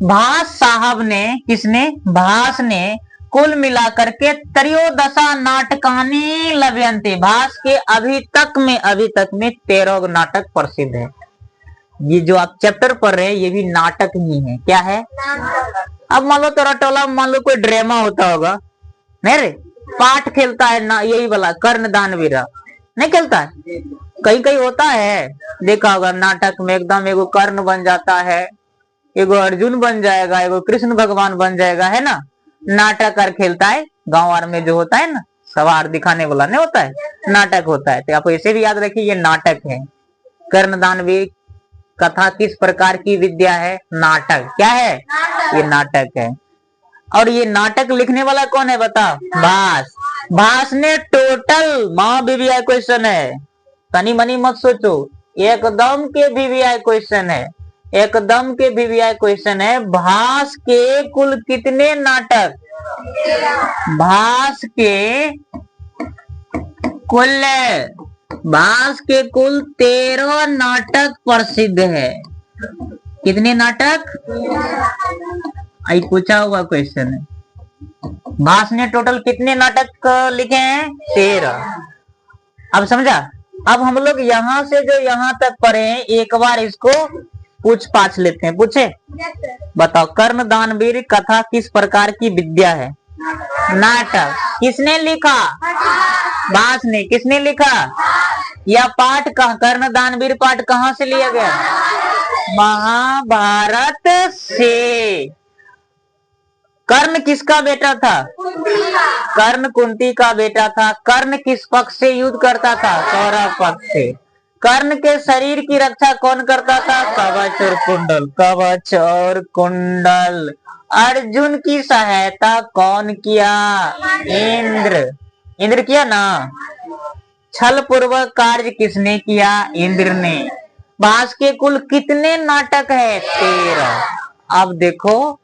[SPEAKER 1] भास साहब ने, किसने? भास ने कुल मिलाकर के त्रयोदशा नाटकानी लभ्यन्ते, भास के अभी तक में 13 नाटक प्रसिद्ध है। ये जो आप चैप्टर पढ़ रहे हैं ये भी नाटक ही है। क्या है? अब मान लो तेरा टोला, मान लो कोई ड्रामा होता होगा, नहीं रे, पाठ खेलता है ना, यही वाला कर्ण दानवीर नहीं खेलता है? कहीं कहीं होता है, देखा होगा नाटक में एकदम एगो कर्ण बन जाता है, एगो अर्जुन बन जाएगा, एगो कृष्ण भगवान बन जाएगा, है ना। नाटक कर खेलता है गांव वार में जो होता है ना, सवार दिखाने वाला नहीं होता है, नाटक होता है। तो आप ऐसे भी याद रखिए ये नाटक है। कर्ण दानवीर कथा किस प्रकार की विद्या है? नाटक। क्या है? ये नाटक है। और ये नाटक लिखने वाला कौन है बताओ? भास। भास ने टोटल बीवीआई क्वेश्चन है, तनी मनी मत सोचो, एकदम के बीवीआई क्वेश्चन है, एकदम के बीवीआई क्वेश्चन है। भास के कुल कितने नाटक? भास के कुल 13 नाटक प्रसिद्ध है। कितने नाटक? आई पूछा हुआ क्वेश्चन है। भास ने टोटल कितने नाटक लिखे हैं? 13। अब समझा? अब हम लोग यहाँ से जो यहाँ तक पढ़े हैं एक बार इसको पूछ पाछ लेते हैं। पूछे? बताओ कर्ण दानवीर कथा किस प्रकार की विद्या है? नाटक। किसने लिखा? भास ने। किसने लिखा? यह पाठ कर्ण दानवीर पाठ कहाँ से लिया गया? महाभारत से। कर्ण किसका बेटा था? कर्ण कुंती का बेटा था। कर्ण किस पक्ष से युद्ध करता था? कौरव पक्ष से। कर्ण के शरीर की रक्षा कौन करता था? कवच और कुंडल। कवच और कुंडल। अर्जुन की सहायता कौन किया? इंद्र। इंद्र किया ना। छल पूर्वक कार्य किसने किया? इंद्र ने। भास के कुल कितने नाटक है? 13। अब देखो,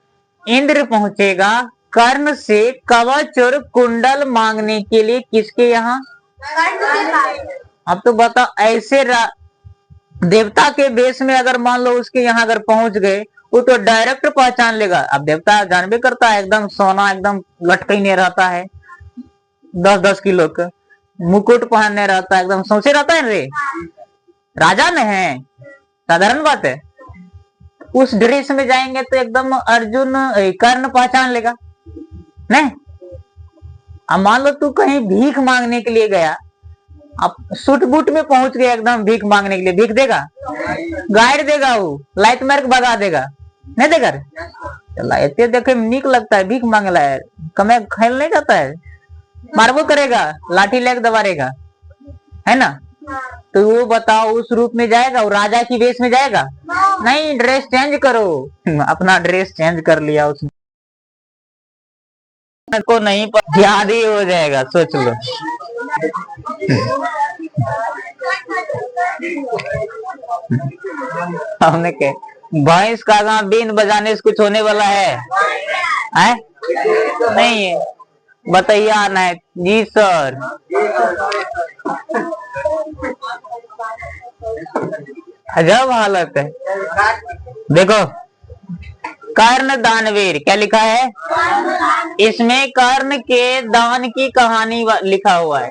[SPEAKER 1] इंद्र पहुंचेगा कर्ण से कवच और कुंडल मांगने के लिए किसके यहाँ? अब तो बताओ, ऐसे देवता के वेश में अगर मान लो उसके यहाँ अगर पहुंच गए, वो तो डायरेक्ट पहचान लेगा। अब देवता जानबे करता है, एकदम सोना एकदम लटका ही नहीं रहता है, 10-10 किलो का मुकुट पहनने रहता है, एकदम सौंसे रहता है रे, राजा में है, साधारण बात है। उस ड्रेस में जाएंगे तो एकदम अर्जुन कर्ण पहचान लेगा नहीं। अब मान लो तू कहीं भीख मांगने के लिए गया, अब सूट बूट में पहुंच गया एकदम भीख मांगने के लिए, भीख देगा? गाइड देगा, वो लाइट मार के भगा देगा, नहीं देगा? इतने देखे निक लगता है, भीख मांगला है, कमे खेल नहीं जाता है, मारबो करेगा, लाठी लेके दबारेगा, है ना? तो वो बताओ, उस रूप में जाएगा? वो राजा की वेश में जाएगा? नहीं, ड्रेस चेंज करो। अपना ड्रेस चेंज कर लिया उसने, को नहीं पर याद ही हो जाएगा, सोच लो। हमने कहा भैंस का गाँव बीन बजाने से कुछ होने वाला है? नहीं है, बताइए। आना है जी सर। अजब हालत है। देखो, कर्ण दानवीर क्या लिखा है इसमें? कर्ण के दान की कहानी लिखा हुआ है।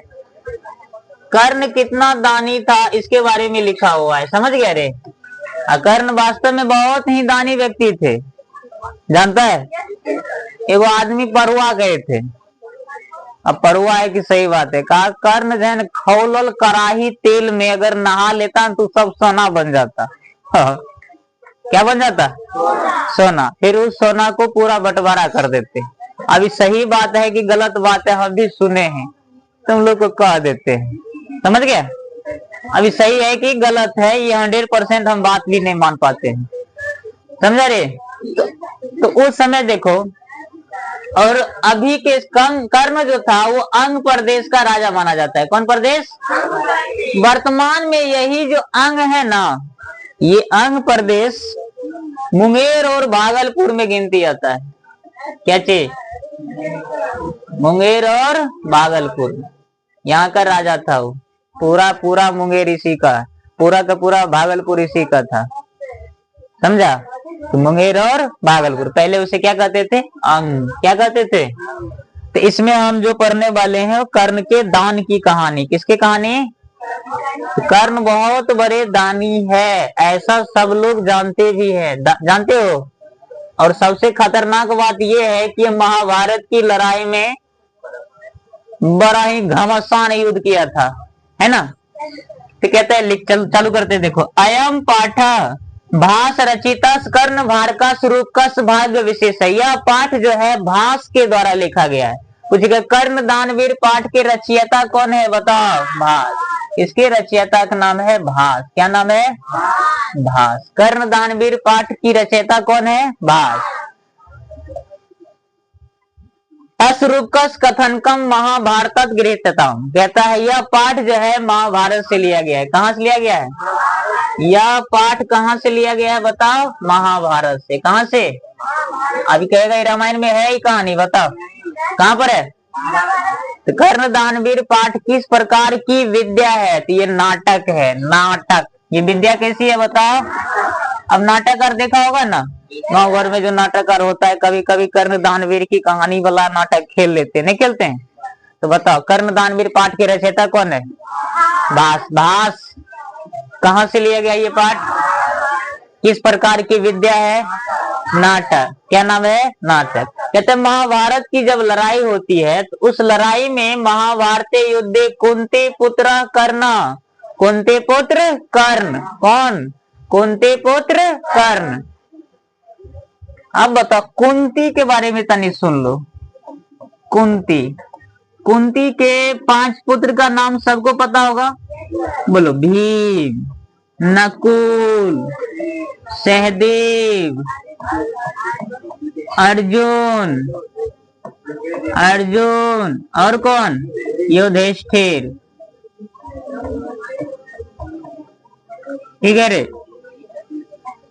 [SPEAKER 1] कर्ण कितना दानी था इसके बारे में लिखा हुआ है, समझ गए रे? कर्ण वास्तव में बहुत ही दानी व्यक्ति थे, जानता है? एगो आदमी परुआ गए थे। अब परुआ है कि सही बात है, कहा कर्ण जैन खौलल कराही तेल में अगर नहा लेता तो सब सोना बन जाता। क्या बन जाता? सोना। फिर उस सोना को पूरा बंटवारा कर देते। अभी सही बात है कि गलत बात है, हम भी सुने हैं, तुम लोग को कह देते हैं, समझ गया? अभी सही है कि गलत है, ये 100% हम बात भी नहीं मान पाते हैं, समझा रे? तो उस समय देखो, और अभी के कर्ण जो था वो अंग प्रदेश का राजा माना जाता है। कौन प्रदेश? वर्तमान में यही जो अंग है ना, ये अंग प्रदेश मुंगेर और भागलपुर में गिनती आता है। क्या चीज? मुंगेर और भागलपुर, यहाँ का राजा था वो। पूरा मुंगेर इसी का, पूरा का पूरा भागलपुर इसी का था, समझा? तो मुंगेर और भागलपुर, पहले उसे क्या कहते थे? अंग। क्या कहते थे? तो इसमें हम जो पढ़ने वाले हैं कर्ण के दान की कहानी। किसकी कहानी? कर्ण बहुत बड़े दानी है, ऐसा सब लोग जानते भी हैं, जानते हो? और सबसे खतरनाक बात यह है कि महाभारत की लड़ाई में बड़ा ही घमासान युद्ध किया था, है ना? तो कहते हैं, चालू करते, देखो। अयम पाठ भास रचिता कर्ण भारका स्वरूप कस भाग्य विशेष है। यह पाठ जो है भास के द्वारा लिखा गया है। कुछ कर्ण दानवीर पाठ के रचयिता कौन है बताओ? भास। इसके रचयिता का नाम है भास। क्या नाम है? भास। कर्ण दानवीर पाठ की रचयिता कौन है? भास। अश्रुकस कथनकम महाभारत गृहीतता, कहता है यह पाठ जो है महाभारत से लिया गया है। कहाँ से लिया गया है? यह पाठ कहाँ से लिया गया है बताओ? महाभारत से। कहाँ से? अभी कहेगा रामायण में है ही कहानी, बताओ कहाँ पर है? तो कर्ण दानवीर पाठ किस प्रकार की विद्या है? तो ये नाटक है, नाटक। ये विद्या कैसी है बताओ? अब नाटककार देखा होगा ना, गाँव घर में जो नाटककार होता है, कभी कभी कर्ण दानवीर की कहानी वाला नाटक खेल लेते हैं, नहीं खेलते हैं? तो बताओ कर्ण दानवीर पाठ के रचयिता कौन है? भास। भास। कहाँ से लिया गया ये पाठ? किस प्रकार की विद्या है? नाटक। क्या नाम है? नाटक। कहते महाभारत की जब लड़ाई होती है तो उस लड़ाई में महाभारती युद्धे कुंती पुत्र कर्ण। कुंती पुत्र कर्ण। कौन? कुंती पुत्र कर्ण। अब बताओ कुंती के बारे में तनी सुन लो। कुंती। कुंती के 5 पुत्र का नाम सबको पता होगा? बोलो भीम, नकुल, सहदेव, अर्जुन, अर्जुन और कौन? युधिष्ठिर। ठीक है रे,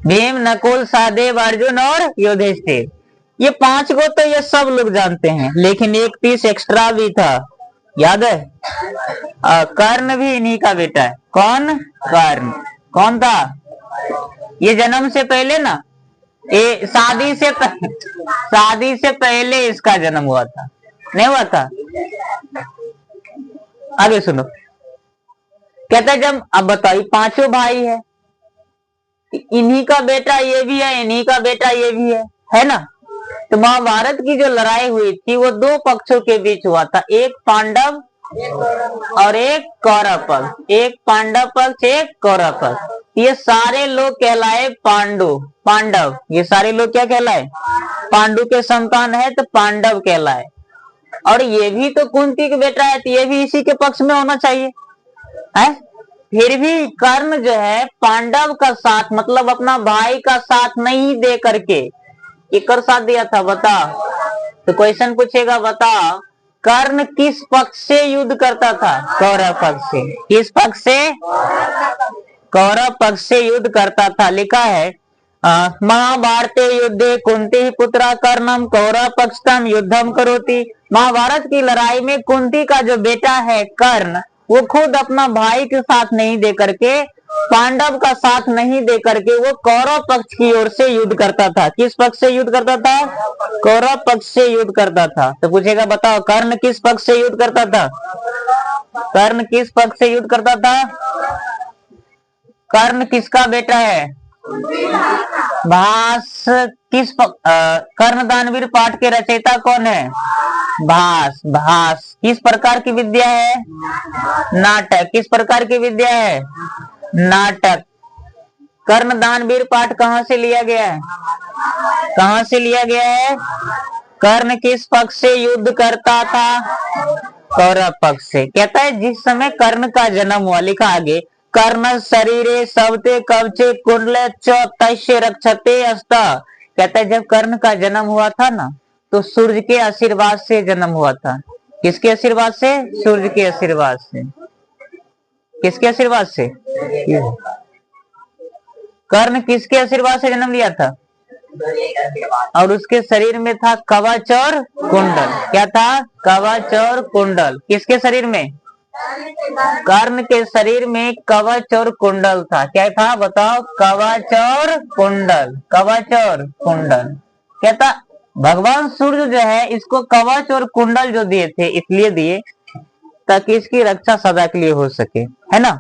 [SPEAKER 1] भीम, नकुल, सहदेव, अर्जुन और युधिष्ठिर। ये 5 को तो ये सब लोग जानते हैं, लेकिन एक पीस एक्स्ट्रा भी था, याद है? कर्ण भी इन्हीं का बेटा है। कौन? कर्ण। कौन था? ये जन्म से पहले ना, ये शादी से पहले इसका जन्म हुआ था, नहीं हुआ था? आगे सुनो, कहता जब, अब बताइए 5 भाई है, इन्हीं का बेटा ये भी है, इन्हीं का बेटा ये भी है ना? तो महाभारत की जो लड़ाई हुई थी वो 2 पक्षों के बीच हुआ था, एक पांडव और एक कौरव पक्ष। एक पांडव पक्ष, एक कौरव पक्ष। ये सारे लोग कहलाए पांडव। ये सारे लोग क्या कहलाए? पांडु के संतान है तो पांडव कहलाए। और ये भी तो कुंती के बेटा है, तो ये भी इसी के पक्ष में होना चाहिए है? फिर भी कर्ण जो है पांडव का साथ, मतलब अपना भाई का साथ नहीं दे करके किसका साथ दिया था बता? तो क्वेश्चन पूछेगा, बता कर्ण किस पक्ष से युद्ध करता था? कौरव पक्ष से। किस पक्ष से? कौरव पक्ष से युद्ध करता था। लिखा है महाभारते युद्धे कुंती पुत्रा कर्णम कौरव पक्षतम युद्धम करोति। महाभारत की लड़ाई में कुंती का जो बेटा है कर्ण, वो खुद अपना भाई के साथ नहीं दे करके, पांडव का साथ नहीं दे करके वो कौरव पक्ष की ओर से युद्ध करता था। किस पक्ष से युद्ध करता था? कौरव पक्ष से युद्ध करता था। तो पूछेगा बताओ कर्ण किस पक्ष से युद्ध करता था? कर्ण किस पक्ष से युद्ध करता था? कर्ण किसका बेटा है? भास। कर्ण दानवीर पाठ के रचयिता कौन है? भास। भास किस प्रकार की विद्या है? नाटक। किस प्रकार की विद्या है? नाटक। कर्ण दानवीर पाठ कहां से लिया गया है? कहां से लिया गया है? कर्ण किस पक्ष से युद्ध करता था? कौरव पक्ष से। कहता है जिस समय कर्ण का जन्म हुआ, लिखा आगे, कर्ण शरीरे सबते कवचे कुंडले तस्य रक्षते अस्ता। कहता है जब कर्ण का जन्म हुआ था ना, तो सूर्य के आशीर्वाद से जन्म हुआ था। किसके आशीर्वाद से? सूर्य के आशीर्वाद से। किसके आशीर्वाद से? कर्ण किसके आशीर्वाद से जन्म लिया था? और उसके शरीर में था कवच और कुंडल। क्या था? कवच और कुंडल। किसके शरीर में? कर्ण के शरीर में कवच और कुंडल था। क्या था बताओ? कवच और कुंडल। कवच और कुंडल। कहता भगवान सूर्य जो है इसको कवच और कुंडल जो दिए थे, इसलिए दिए ताकि इसकी रक्षा सदा के लिए हो सके, है ना?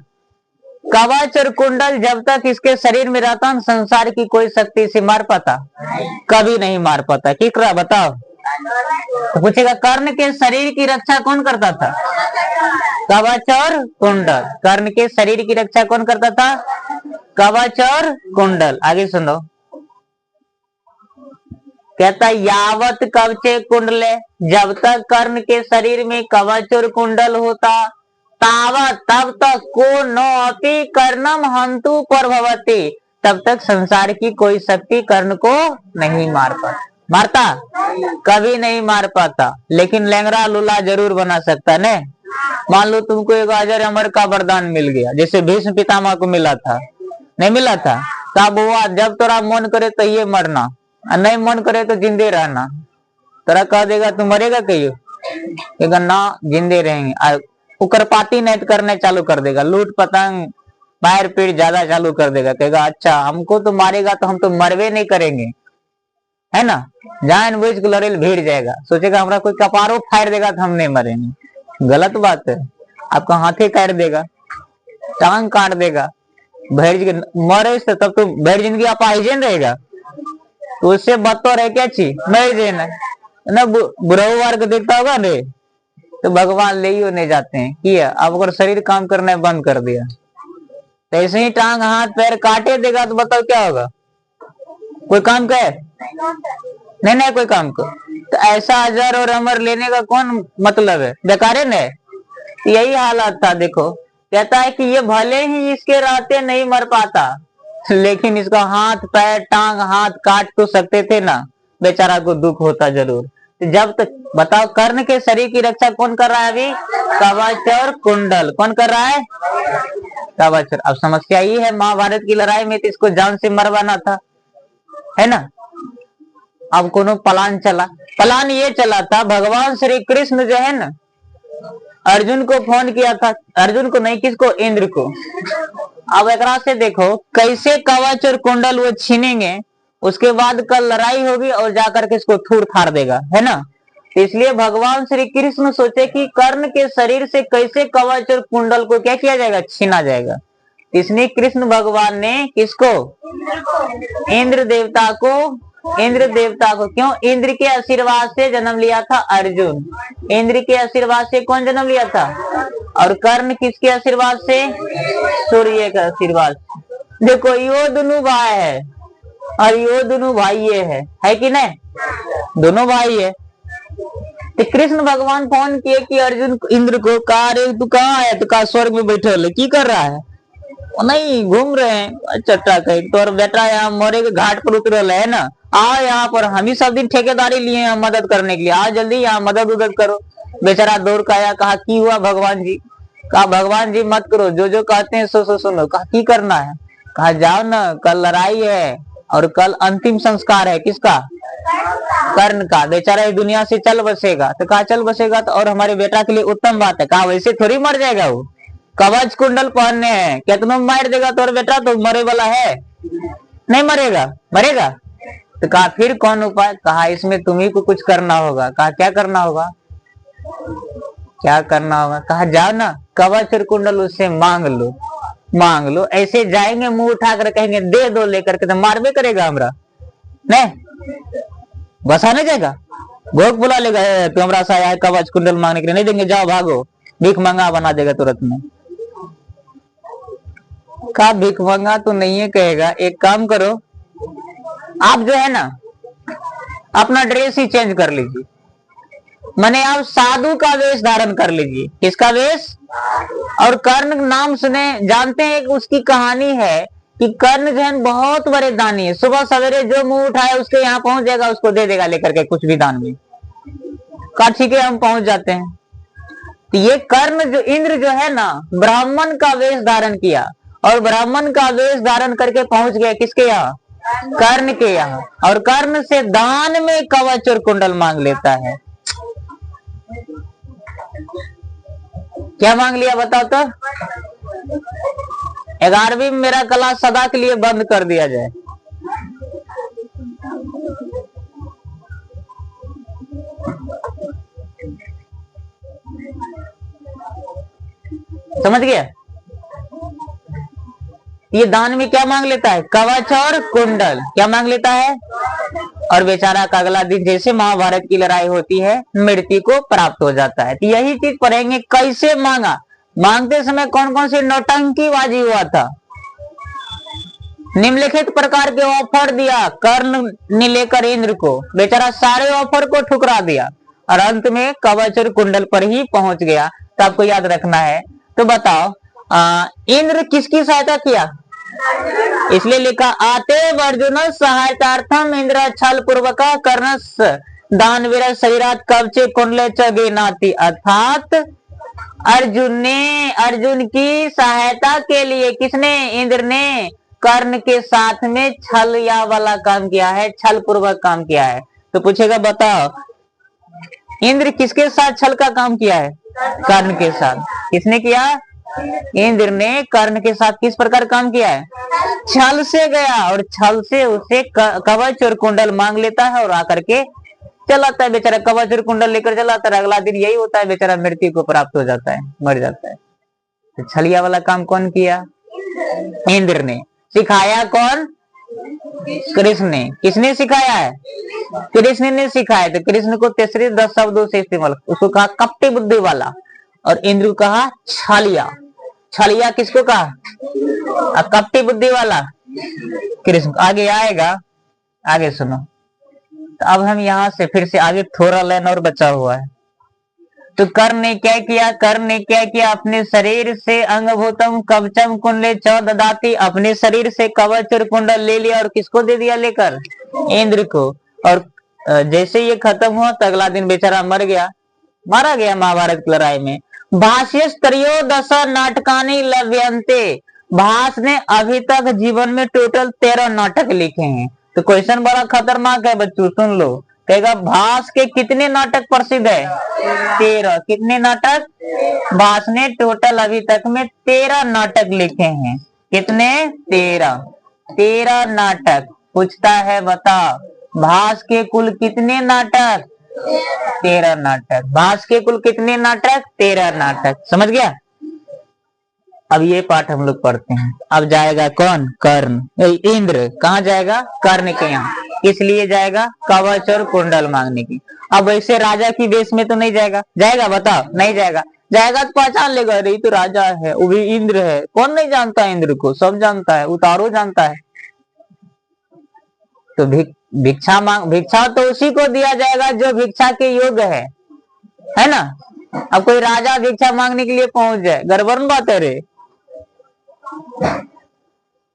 [SPEAKER 1] कवच और कुंडल जब तक इसके शरीर में रहता, संसार की कोई शक्ति से मार पाता? कभी नहीं मार पाता। ठीक रहा बताओ? तो पूछेगा कर्ण के शरीर की रक्षा कौन करता था? कवच और कुंडल। कर्ण के शरीर की रक्षा कौन करता था? कवच और कुंडल। आगे सुनो, कहता यावत कवचे कुंडले, जब तक कर्ण के शरीर में कवच और कुंडल होता, तावत तब तक को नो अपि कर्णम हंतु प्रभवती, तब तक संसार की कोई शक्ति कर्ण को नहीं मारता कभी नहीं मार पाता। लेकिन लेंगरा लूला जरूर बना सकता ने। मान लो तुमको एक अजर अमर का वरदान मिल गया, जैसे भीष्म पितामह को मिला था, नहीं मिला था? तब हुआ जब तोरा मन करे तो ये मरना, नहीं मन करे तो जिंदे रहना। तोरा कह देगा तू मरेगा कहियो ना, जिंदे रहेंगे। उकरपाती नेट करने चालू कर देगा, लूट पतंग पैर पीड़ ज्यादा चालू कर देगा। कहेगा अच्छा हमको तो मारेगा तो हम तो मरवे नहीं करेंगे, है ना? जान बुझ के लड़ेल भीड़ जाएगा, सोचेगा हमरा कोई कपारो फाड़ देगा तो हम नहीं मरेंगे। गलत बात है। आपका हाथे काट देगा, टांग काट देगा, भेड़ मरे से तब तो भेड़ जिंदगी अपाहिजन रहेगा। तो उससे बदतर है क्या चीज? मर देना ना। बुढ़ाऊ को देखता होगा ने, तो भगवान ले ही होने जाते हैं किया। अब अगर शरीर काम करना बंद कर दिया तो ऐसे ही टांग हाथ पैर काटे देगा, तो बताओ क्या होगा? कोई काम का है? नहीं कोई काम को। तो ऐसा अजर और अमर लेने का कौन मतलब है? बेकार है न। यही हालात था। देखो कहता है कि ये भले ही इसके रहते नहीं मर पाता, लेकिन इसका हाथ पैर टांग हाथ काट तो सकते थे ना, बेचारा को दुख होता जरूर। तो जब तक बताओ, कर्ण के शरीर की रक्षा कौन कर रहा है अभी? कवच और कुंडल। कौन कर रहा है? कवच। अब समस्या ये है, महाभारत की लड़ाई में तो इसको जान से मरवाना था, है ना। अब कोनो प्लान चला, प्लान ये चला था, भगवान श्री कृष्ण जो है ना, अर्जुन को फोन किया था, अर्जुन को नहीं, किसको? इंद्र को। अब एक से देखो कैसे कवच और कुंडल वो छीनेंगे, उसके बाद कल लड़ाई होगी और जाकर के इसको थूर थार देगा, है ना। तो इसलिए भगवान श्री कृष्ण सोचे कि कर्ण के शरीर से कैसे कवच और कुंडल को क्या किया जाएगा? छीना जाएगा। इसने कृष्ण भगवान ने किसको? इंद्र देवता को। इंद्र देवता को क्यों? इंद्र के आशीर्वाद से जन्म लिया था अर्जुन। इंद्र के आशीर्वाद से कौन जन्म लिया था? और कर्ण किसके आशीर्वाद से? सूर्य के आशीर्वाद। देखो यो दोनों भाई है और यो दोनों भाई ये है कि नहीं? दोनों भाई है। तो कृष्ण भगवान फोन किए कि अर्जुन इंद्र को, कहा रे तू कहाँ है? तो कहा स्वर्ग में बैठे हो। की कर रहा है? नहीं, घूम रहे हैं। चट्टा कहीं तो बेटा यहाँ मोरे के घाट पर उतर है ना, आओ यहाँ पर, हम ही सब दिन ठेकेदारी लिए हैं मदद करने के लिए, आओ जल्दी यहाँ मदद उदद करो। बेचारा दौड़ का आया, कहा की हुआ भगवान जी? कहा भगवान जी मत करो, जो जो कहते हैं सो सुनो। कहा की करना है? कहा जाओ ना, कल लड़ाई है और कल अंतिम संस्कार है। किसका? कर्ण का। बेचारा इस दुनिया से चल बसेगा। तो कहा चल बसेगा तो और हमारे बेटा के लिए उत्तम बात है। कहा वैसे थोड़ी मर जाएगा वो, कवच कुंडल पहनने हैं, क्या तुम्हें मार देगा तो और बेटा तो मरे वाला है, नहीं मरेगा। मरेगा तो कहा फिर कौन उपाय? कहा इसमें तुम्ही को कुछ करना होगा। कहा क्या करना होगा? क्या करना होगा? कहा जाओ ना, कवच और कुंडल उससे मांग लो। मांग लो, ऐसे जाएंगे मुंह उठाकर कहेंगे दे दो, लेकर के तो मारबे करेगा हमरा, नहीं बसा नहीं जाएगा, भोग बुला लेगा, तुम हमरा सा आया कवच कुंडल मांगने के लिए, नहीं देंगे, जाओ भागो, भीख मंगा बना देगा तुरंत में। कहा भीख मंगा तो नहीं है कहेगा, एक काम करो आप जो है ना अपना ड्रेस ही चेंज कर लीजिए, माने आप साधु का वेश धारण कर लीजिए। किसका वेश? और कर्ण नाम सुने, जानते हैं कि उसकी कहानी है कि कर्ण जो है बहुत बड़े दानी है, सुबह सवेरे जो मुंह उठाए उसके यहाँ पहुंच जाएगा, उसको दे देगा लेकर के कुछ भी दान में। कहा ठीक है हम पहुंच जाते हैं। तो ये कर्ण जो इंद्र जो है ना, ब्राह्मण का वेश धारण किया और ब्राह्मण का वेश धारण करके पहुंच गया किसके यहाँ? कर्ण के यहाँ। और कर्ण से दान में कवच और कुंडल मांग लेता है। क्या मांग लिया बताओ तो? 11वीं में मेरा क्लास सदा के लिए बंद कर दिया जाए। समझ गया? ये दान में क्या मांग लेता है? कवच और कुंडल। क्या मांग लेता है? और बेचारा का अगला दिन जैसे महाभारत की लड़ाई होती है मृत्यु को प्राप्त हो जाता है। तो यही चीज पढ़ेंगे, कैसे मांगा, मांगते समय कौन कौन सी नौटंकीबाजी हुआ था। निम्नलिखित प्रकार के ऑफर दिया कर्ण ने लेकर इंद्र को, बेचारा सारे ऑफर को ठुकरा दिया और अंत में कवच और कुंडल पर ही पहुंच गया। तो आपको याद रखना है। तो बताओ इंद्र किसकी सहायता किया? इसलिए लिखा आते अर्जुन सहायतार्थम इंद्र छल पूर्वक कर्णस दानवीर शरीरात कवचे कुंडले च गेनाति। अर्थात अर्जुन की सहायता के लिए किसने? इंद्र ने कर्ण के साथ में छल या वाला काम किया है, छल पूर्वक काम किया है। तो पूछेगा बताओ इंद्र किसके साथ छल का काम किया है? कर्ण के साथ। किसने किया? इंद्र ने कर्ण के साथ किस प्रकार काम किया है? छल से गया और छल से उसे कवच और कुंडल मांग लेता है और आकर के चलाता है। बेचारा कवच और कुंडल लेकर चलाता है, अगला दिन यही होता है, बेचारा मृत्यु को प्राप्त हो जाता है, मर जाता है। तो छलिया वाला काम कौन किया? इंद्र ने। सिखाया कौन? कृष्ण ने। किसने सिखाया है? कृष्ण ने सिखाया। तो कृष्ण को तीसरे 10 शब्दों से इस्तेमाल, उसको कहा कपटी बुद्धि वाला और इंद्र को कहा छलिया। छलिया किसको कहा? कपटी बुद्धि वाला कृष्ण। आगे आएगा, आगे सुनो। तो अब हम यहाँ से फिर से आगे थोड़ा लाइन और बचा हुआ है। तो कर्ण ने क्या किया? कर्ण ने क्या किया? अपने शरीर से अंगभूतम कवचम कुंडले च ददाति, अपने शरीर से कवच और कुंडल ले लिया और किसको दे दिया? लेकर इंद्र को। और जैसे ये खत्म हुआ तो अगला दिन बेचारा मर गया, मारा गया महाभारत की लड़ाई में। भाष्यस्तरीयोदश नाटकानि लभ्यन्ते, भास ने अभी तक जीवन में टोटल 13 नाटक लिखे हैं। तो क्वेश्चन बड़ा खतरनाक है बच्चों, सुन लो। कहेगा भास के कितने नाटक प्रसिद्ध है? 13। कितने नाटक? भास ने टोटल अभी तक में 13 नाटक लिखे हैं। कितने? 13। 13 नाटक। पूछता है बता, भास के कुल कितने नाटक? 13 नाटक। भास के कुल कितने नाटक? 13 नाटक। समझ गया? अब ये पाठ हम लोग पढ़ते हैं। अब जाएगा कौन? कर्ण। इंद्र कहाँ जाएगा? कर्ण के यहाँ। किस लिए जाएगा? कवच और कुंडल मांगने की। अब ऐसे राजा की वेश में तो नहीं जाएगा। जाएगा? बताओ। नहीं जाएगा। जाएगा तो पहचान लेगा, अरे तो राजा है, वो भी इंद्र है। कौन नहीं जानता इंद्र को? सब जानता है, उतारो जानता है। तो भिक्षा तो उसी को दिया जाएगा जो भिक्षा के योग्य है ना? अब कोई राजा भिक्षा मांगने के लिए पहुंच जाए, गड़बड़ बात है रे।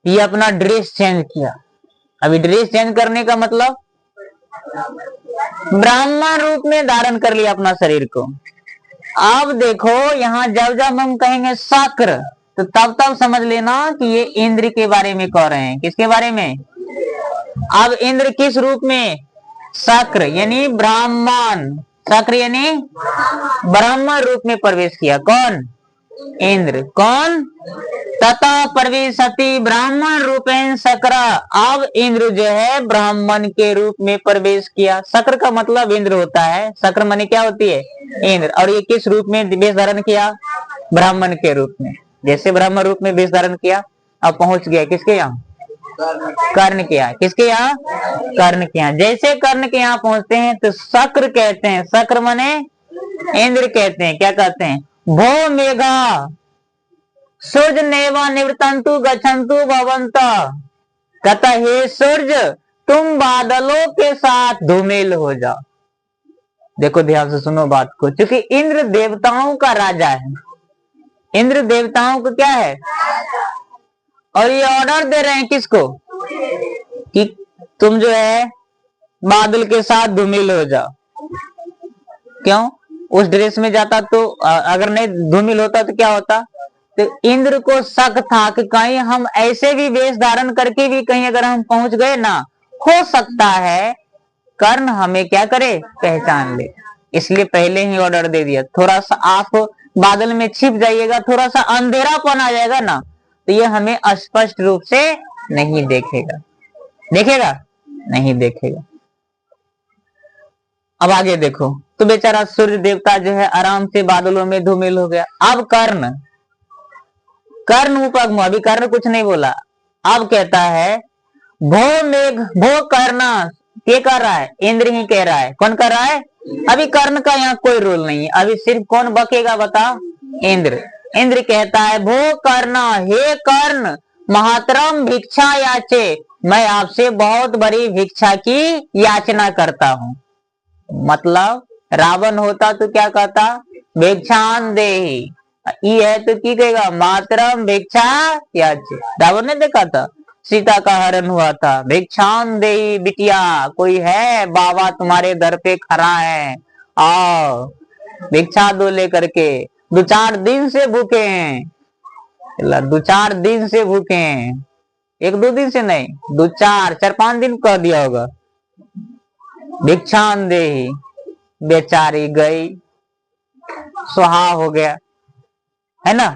[SPEAKER 1] ये अपना ड्रेस चेंज किया। अभी ड्रेस चेंज करने का मतलब ब्राह्मण रूप में धारण कर लिया अपना शरीर को। अब देखो यहाँ जब हम कहेंगे शक्र, तो तब समझ लेना कि ये इंद्र के बारे में कह रहे हैं। किसके बारे में? अब इंद्र किस रूप में? शक्र यानी ब्राह्मण। शक्र यानी ब्राह्मण रूप में प्रवेश किया। कौन? इंद्र। कौन? तथा प्रवेशति ब्राह्मण रूपेण शक्र। अब इंद्र जो है ब्राह्मण के रूप में प्रवेश किया। शक्र का मतलब इंद्र होता है। शक्र माने क्या होती है? इंद्र। और ये किस रूप में वेश धारण किया? ब्राह्मण के रूप में। जैसे ब्राह्मण रूप में वेश धारण किया, अब पहुंच गया किसके यहाँ? कर्ण के यहाँ। किसके यहाँ? कर्ण के यहाँ। जैसे कर्ण के यहाँ पहुंचते हैं तो शक्र कहते हैं। शक्र माने इंद्र कहते हैं। क्या कहते हैं? भो मेघा सूर्य नेवा निवृतंतु गच्छन्तु भवंत। कहता हे सूर्य तुम बादलों के साथ धूमिल हो जाओ। देखो ध्यान से सुनो बात को, क्योंकि इंद्र देवताओं का राजा है। इंद्र देवताओं को क्या है? और ये ऑर्डर दे रहे हैं किसको? कि तुम जो है बादल के साथ धूमिल हो जाओ। क्यों? उस ड्रेस में जाता तो अगर नहीं धूमिल होता तो क्या होता? तो इंद्र को शक था कि कहीं हम ऐसे भी वेश धारण करके भी कहीं अगर हम पहुंच गए ना, हो सकता है कर्ण हमें क्या करे? पहचान ले। इसलिए पहले ही ऑर्डर दे दिया, थोड़ा सा आप बादल में छिप जाइएगा, थोड़ा सा अंधेरापन आ जाएगा ना, तो ये हमें स्पष्ट रूप से नहीं देखेगा। देखेगा? नहीं देखेगा। अब आगे देखो, तो बेचारा सूर्य देवता जो है आराम से बादलों में धूमिल हो गया। अब कर्ण उपगम, अभी कर्ण कुछ नहीं बोला। अब कहता है भो मेघ भो कर्ण। ये कर रहा है? इंद्र ही कह रहा है। कौन कर रहा है? अभी कर्ण का यहाँ कोई रोल नहीं है। अभी सिर्फ कौन बकेगा बताओ? इंद्र। इंद्र कहता है भो कर्ण, हे कर्ण महातरम भिक्षा याचे, मैं आपसे बहुत बड़ी भिक्षा की याचना करता हूँ। मतलब रावण होता तो क्या कहता? भिक्षान देहि। ये है तो की कहेगा? मातरम भिक्षा याचे। रावण ने देखा था सीता का हरण हुआ था, भिक्षान देहि बिटिया, कोई है बाबा तुम्हारे दर पे खड़ा है, आओ भिक्षा दो लेकर के। 2-4 दिन से भूखे हैं, 2-4 दिन से भूखे हैं। 1-2 दिन से नहीं, 4-5 दिन कह दिया होगा। भिक्षान देहि। बेचारी गई, सुहा हो गया, है ना?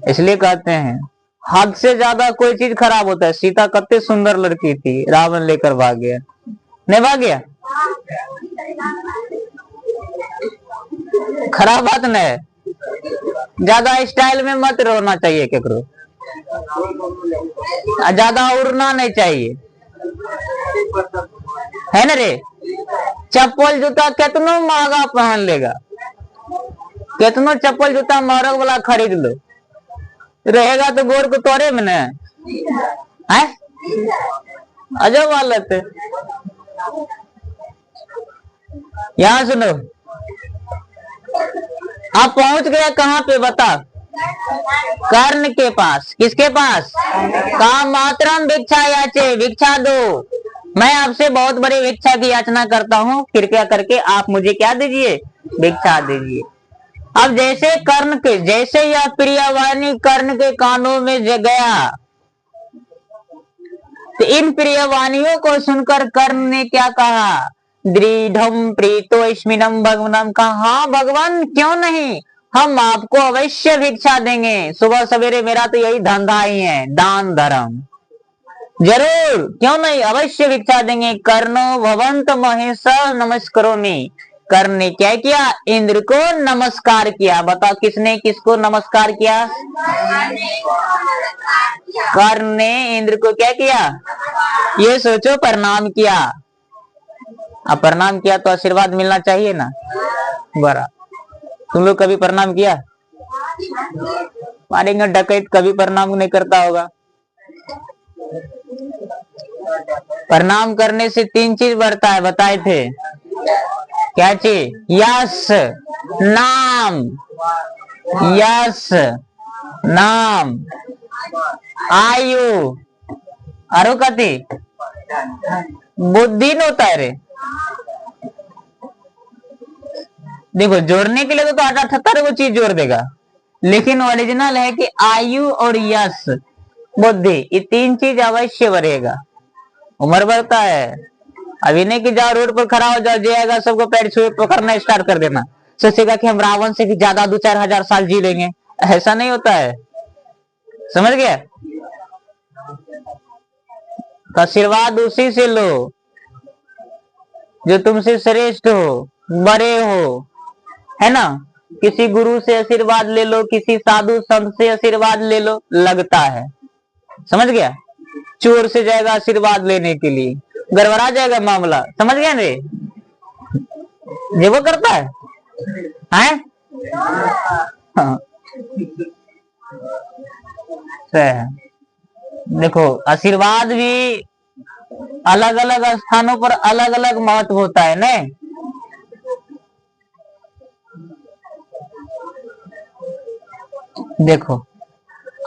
[SPEAKER 1] इसलिए कहते हैं हद से ज्यादा कोई चीज खराब होता है। सीता कितनी सुंदर लड़की थी, रावण लेकर भाग गया। नहीं भाग गया? खराब बात नहीं है। ज्यादा स्टाइल में मत रोना चाहिए केकरो, ज्यादा उड़ना नहीं चाहिए, है ना रे? चप्पल जूता कितनो महंगा पहन लेगा, कितनो चप्पल जूता महंगा वाला खरीद लो, रहेगा तो गोर को तोड़े में न। अजब हालत है। यहाँ सुनो, अब पहुंच गया कहाँ पे बता, कर्ण के पास। किसके पास? काम मात्रम भिक्षा याचे, भिक्षा दो। मैं आपसे बहुत बड़ी भिक्षा की याचना करता हूँ, कृपया करके आप मुझे क्या दीजिए, भिक्षा दीजिए। अब जैसे कर्ण के, जैसे यह प्रियवाणी कर्ण के कानों में गया, तो इन प्रियवाणियों को सुनकर कर्ण ने क्या कहा, दृढ़म प्रीतो अस्मिनम भगवान, कहा हाँ भगवान क्यों नहीं, हम आपको अवश्य भिक्षा देंगे। सुबह सवेरे मेरा तो यही धंधा ही है, दान धर्म, जरूर क्यों नहीं, अवश्य भिक्षा देंगे। कर्णो भवंत महेश नमस्करोमि। कर्ण ने क्या किया, इंद्र को नमस्कार किया। बताओ किसने किसको नमस्कार किया? कर्ण ने इंद्र को क्या किया, ये सोचो, प्रणाम किया। अब प्रणाम किया तो आशीर्वाद मिलना चाहिए ना। बड़ा, तुम लोग कभी प्रणाम किया? मारेंगे डकैत कभी प्रणाम नहीं करता होगा। प्रणाम करने से 3 चीज बढ़ता है, बताए थे। क्या चीज? यश, नाम, यश, नाम, आयु, आरो कति बुद्धि न होता है रे। देखो जोड़ने के लिए तो 78 वो चीज जोड़ देगा, लेकिन ओरिजिनल है कि आयु और यश, बुद्धि, ये 3 चीज अवश्य बढ़ेगा। उम्र बढ़ता है, अभी नहीं कि जाओ रोड पर खड़ा हो जाओ, जाएगा सबको पैर छुए पकड़ना स्टार्ट कर देना, सोचेगा कि हम रावण से भी ज्यादा 2-4 हजार साल जी लेंगे। ऐसा नहीं होता है, समझ गया? तो आशीर्वाद उसी से लो जो तुमसे श्रेष्ठ हो, बड़े हो, है ना। किसी गुरु से आशीर्वाद ले लो, किसी साधु संत से आशीर्वाद ले लो, लगता है, समझ गया। चोर से जाएगा आशीर्वाद लेने के लिए, गड़बड़ा जाएगा मामला, समझ गया रे। ये वो करता है, हैं? हाँ। देखो आशीर्वाद भी अलग अलग स्थानों पर अलग अलग महत्व होता है ना। देखो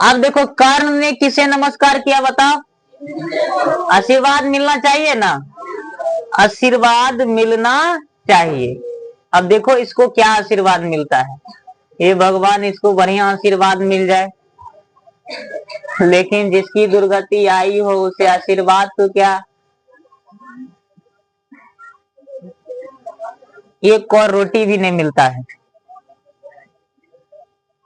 [SPEAKER 1] अब देखो कर्ण ने किसे नमस्कार किया बताओ? आशीर्वाद मिलना चाहिए ना, आशीर्वाद मिलना चाहिए। अब देखो इसको क्या आशीर्वाद मिलता है, ये भगवान इसको बढ़िया आशीर्वाद मिल जाए, लेकिन जिसकी दुर्गति आई हो उसे आशीर्वाद तो क्या, एक और रोटी भी नहीं मिलता है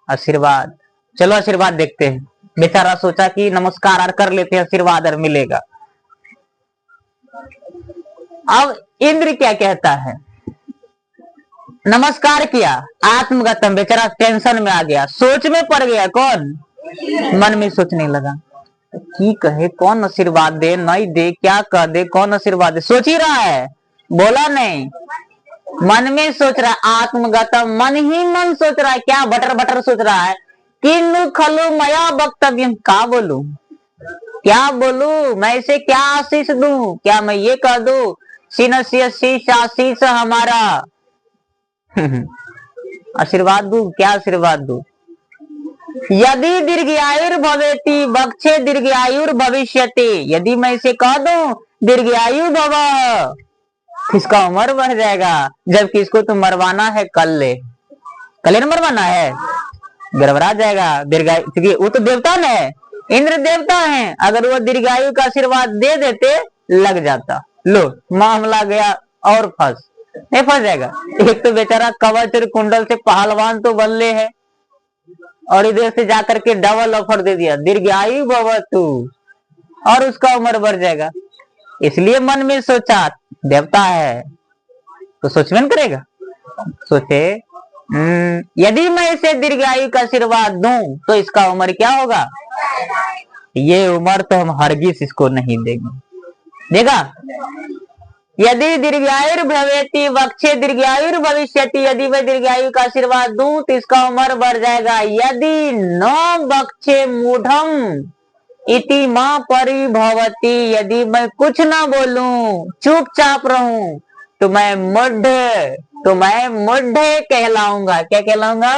[SPEAKER 1] आशीर्वाद। चलो आशीर्वाद देखते हैं। बेचारा सोचा कि नमस्कार और कर लेते हैं, आशीर्वाद और मिलेगा। अब इंद्र क्या कहता है, नमस्कार किया, आत्मगतम, बेचारा टेंशन में आ गया, सोच में पड़ गया। कौन? मन में सोचने लगा की कहे, कौन आशीर्वाद दे, नहीं दे, क्या कह दे, कौन आशीर्वाद दे, सोच ही रहा है, बोला नहीं, मन में सोच रहा है। आत्मगतम, मन ही मन सोच रहा है, क्या बटर बटर सोच रहा है। किन्नु खलु मया वक्तव्यम, क्या बोलू, क्या बोलू, मैं इसे क्या आशीष दूं, क्या मैं ये कह दूं शिनस्य शीश आशीष हमारा आशीर्वाद दूं, क्या आशीर्वाद दूं। यदि दीर्घायुर भवेति बक्षे दीर्घायुर भविष्यति, यदि मैं इसे कह दूं दीर्घायु भव, इसका उम्र बढ़ जाएगा, जबकि इसको तो मरवाना है कल ले, कल मरवाना है, गड़बड़ा जाएगा दीर्घायु, क्योंकि वो तो देवता न है, इंद्र देवता है, अगर वो दीर्घायु का आशीर्वाद दे देते लग जाता। लो मामला गया और फंस नहीं, फंस जाएगा। एक तो बेचारा कवच और कुंडल से पहलवान तो बल्ले है, और इधर से जाकर के डबल ऑफर दे दिया दीर्घायु भवतु, और उसका उम्र बढ़ जाएगा। इसलिए मन में सोचा, देवता है तो सोच में करेगा, सोचे यदि मैं इसे दीर्घायु का आशीर्वाद दूं तो इसका उम्र क्या होगा, ये उम्र तो हम हरगिज इसको नहीं देंगे, देगा। यदि दीर्घायुर भवेति वक्षे दीर्घायुर भविष्यति, यदि मैं दीर्घायु का आशीर्वाद दूं तो इसका उम्र बढ़ जाएगा। यदि न वक्षे मूढ़म इति मां परिभवती, यदि मैं कुछ ना बोलूं, चुपचाप रहूं, तो मैं मूढ़ तो मैं मूढ़ कहलाऊंगा। क्या कहलाऊंगा?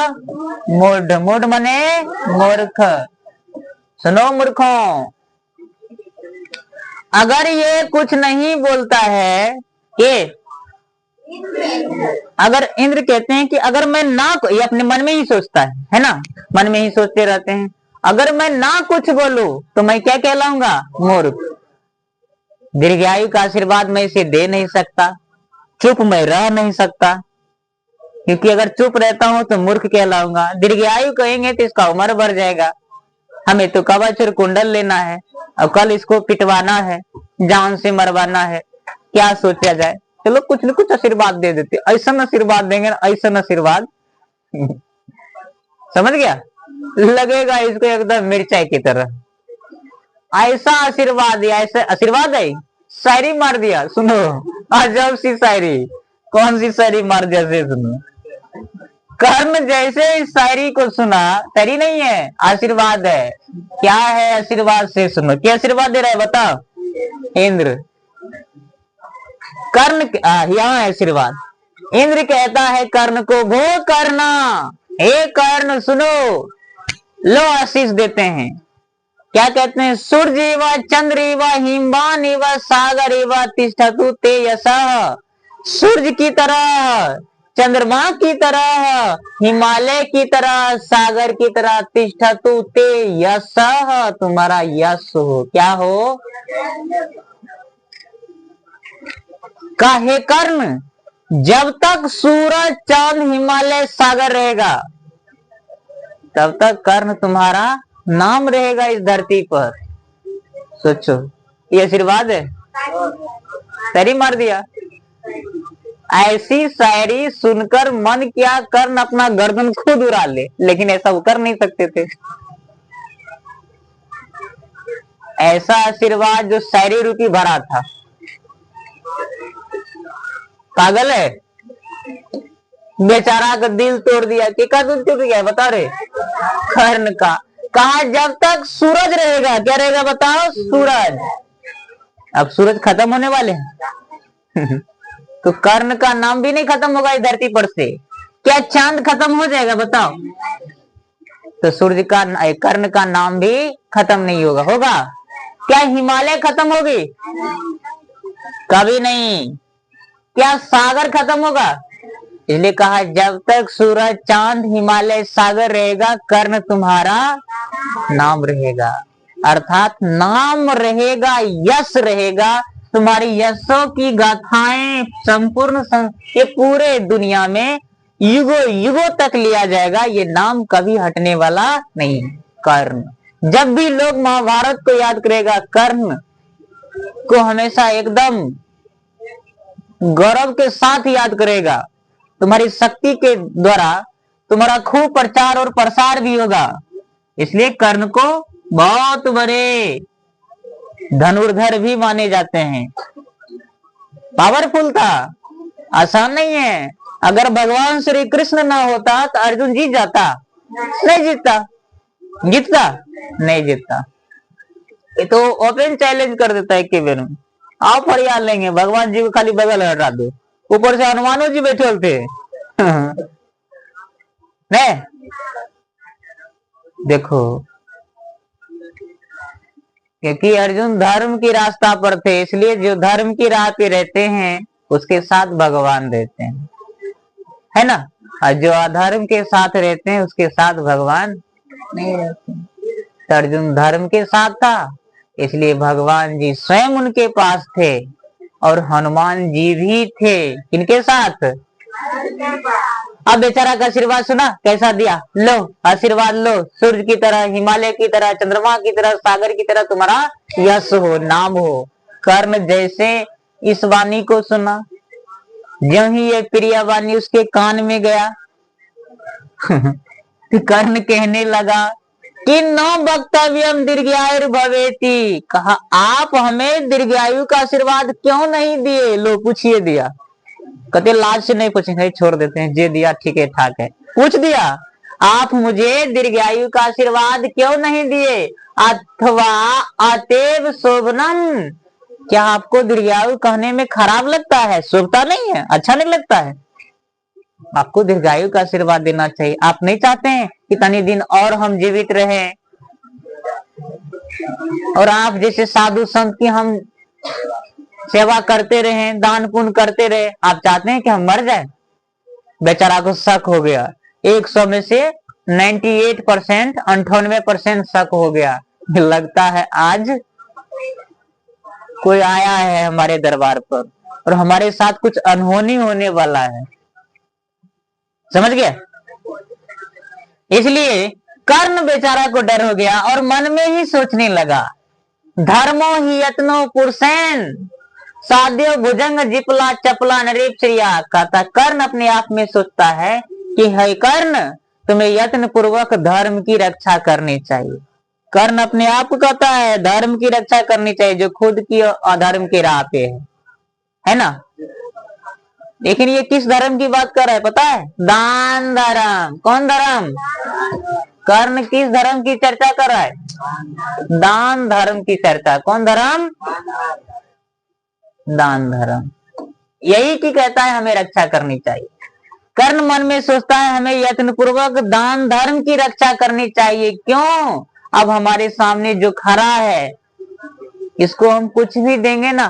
[SPEAKER 1] मूढ़। मूढ़ मने मूर्ख। सुनो मूर्खों, अगर ये कुछ नहीं बोलता है, ये अगर इंद्र कहते हैं कि अगर मैं ना, ये अपने मन में ही सोचता है ना, मन में ही सोचते रहते हैं, अगर मैं ना कुछ बोलूं तो मैं क्या कहलाऊंगा? मूर्ख। दीर्घायु का आशीर्वाद मैं इसे दे नहीं सकता, चुप मैं रह नहीं सकता, क्योंकि अगर चुप रहता हूं तो मूर्ख कहलाऊंगा। दीर्घायु कहेंगे तो इसका उम्र बढ़ जाएगा। हमें तो कवच और कुंडल लेना है और कल इसको पिटवाना है, जान से मरवाना है। क्या सोचा जाए? चलो कुछ न कुछ आशीर्वाद दे देते। ऐसा आशीर्वाद देंगे ना, ऐसा आशीर्वाद समझ गया, लगेगा इसको एकदम मिर्चाई की तरह। ऐसा आशीर्वाद दिया, ऐसा आशीर्वाद है। शायरी मार दिया, सुनो अजब सी शायरी। कौन सी शायरी मार दिया से सुनो। कर्ण जैसे इस शायरी को सुना, शायरी नहीं है, आशीर्वाद है। क्या है आशीर्वाद से सुनो, क्या आशीर्वाद दे रहा है बताओ? इंद्र। कर्ण यहाँ है आशीर्वाद। इंद्र कहता है कर्ण को, भो कर्णा, हे कर्ण सुनो, लो आशीष देते हैं। क्या कहते हैं? सूर्य व चंद्र व हिमवान व सागर व तिष्ठतु ते यशः। सूर्य की तरह, चंद्रमा की तरह, हिमालय की तरह, सागर की तरह, तिष्ठतु ते यशः, तुम्हारा यश हो। क्या हो? काहे कर्ण, जब तक सूरज चांद हिमालय सागर रहेगा तब तक कर्ण तुम्हारा नाम रहेगा इस धरती पर। सोचो, ये आशीर्वाद है। शायरी मार दिया। ऐसी शायरी सुनकर मन क्या, कर्ण अपना गर्दन खुद उड़ा ले, लेकिन ऐसा वो कर नहीं सकते थे। ऐसा आशीर्वाद जो शायरी रूपी भरा था। पागल है, बेचारा का दिल तोड़ दिया। किसका दिल टूट गया बता रहे? कर्ण का। कहा जब तक सूरज रहेगा, क्या रहेगा बताओ? सूरज। अब सूरज खत्म होने वाले हैं तो कर्ण का नाम भी नहीं खत्म होगा इस धरती पर से। क्या चांद खत्म हो जाएगा बताओ? तो सूर्य का, कर्ण का नाम भी खत्म नहीं होगा। होगा क्या? हिमालय खत्म होगी? कभी नहीं। क्या सागर खत्म होगा? इसलिए कहा जब तक सूरज चांद हिमालय सागर रहेगा, कर्ण तुम्हारा नाम रहेगा। अर्थात नाम रहेगा, यश रहेगा। तुम्हारी यशों की गाथाएं संपूर्ण ये पूरे दुनिया में युगों युगों तक लिया जाएगा। ये नाम कभी हटने वाला नहीं। कर्ण। जब भी लोग महाभारत को याद करेगा, कर्ण को हमेशा एकदम गौरव के साथ याद करेगा। तुम्हारी शक्ति के द्वारा तुम्हारा खूब प्रचार और प्रसार भी होगा। इसलिए कर्ण को बहुत बड़े धनुर्धर भी माने जाते हैं। पावरफुल था, आसान नहीं है। अगर भगवान श्री कृष्ण ना होता तो अर्जुन जीत जाता? नहीं जीतता। जीतता? नहीं जीतता। ये तो ओपन चैलेंज कर देता है कि बेन आओ फरियाद लेंगे, भगवान जी को खाली बगल हटा दो। ऊपर से हनुमानो जी बैठे थे नहीं देखो, क्योंकि अर्जुन धर्म की रास्ता पर थे, इसलिए जो धर्म की राह पे रहते हैं उसके साथ भगवान रहते हैं, है ना। और जो अधर्म के साथ रहते हैं उसके साथ भगवान नहीं रहते। तो अर्जुन धर्म के साथ था, इसलिए भगवान जी स्वयं उनके पास थे और हनुमान जी भी थे। किनके साथ? अब बेचारा का आशीर्वाद सुना कैसा दिया। लो आशीर्वाद लो, सूर्य की तरह, हिमालय की तरह, चंद्रमा की तरह, सागर की तरह तुम्हारा यश हो, नाम हो। कर्ण जैसे इस वाणी को सुना, ज्यों ही ये प्रिय वाणी उसके कान में गया तो कर्ण कहने लगा कि न वक्तव्यम दीर्घायु भवेति। कहा आप हमें दीर्घायु का आशीर्वाद क्यों नहीं दिए? लो पूछिए दिया। कहते लाज से नहीं पूछेंगे, छोड़ देते हैं, जे दिया ठीक है ठाक है। पूछ दिया, आप मुझे दीर्घायु का आशीर्वाद क्यों नहीं दिए? अथवा अतएव शोभनम, क्या आपको दीर्घायु कहने में खराब लगता है? शोभता नहीं है, अच्छा नहीं लगता है? आपको दीर्घायु का आशीर्वाद देना चाहिए। आप नहीं चाहते हैं कि तनी दिन और हम जीवित रहे और आप जैसे साधु संत की हम सेवा करते रहे, दान पुण्य करते रहे। आप चाहते हैं कि हम मर जाए? बेचारा को शक हो गया, 100 में से 98%, 98% शक हो गया। लगता है आज कोई आया है हमारे दरबार पर और हमारे साथ कुछ अनहोनी होने वाला है। समझ गया? इसलिए कर्ण बेचारा को डर हो गया और मन में ही सोचने लगा, धर्मो ही यत्नो पुरुषेन साध्यो भुजंग जिपला चपला नरेप श्रिया। कहता कर्ण अपने आप में सोचता है कि है कर्ण, तुम्हें यत्न पूर्वक धर्म की रक्षा करनी चाहिए। कर्ण अपने आप को कहता है धर्म की रक्षा करनी चाहिए, जो खुद की अधर्म के राह पे है ना। लेकिन ये किस धर्म की बात कर रहा है पता है? दान धर्म। कौन धर्म? कर्ण किस धर्म की चर्चा कर रहा है? दान धर्म की चर्चा। कौन धर्म? दान धर्म। यही की कहता है हमें रक्षा करनी चाहिए। कर्ण मन में सोचता है हमें यत्न पूर्वक दान धर्म की रक्षा करनी चाहिए। क्यों? अब हमारे सामने जो खड़ा है इसको हम कुछ भी देंगे ना,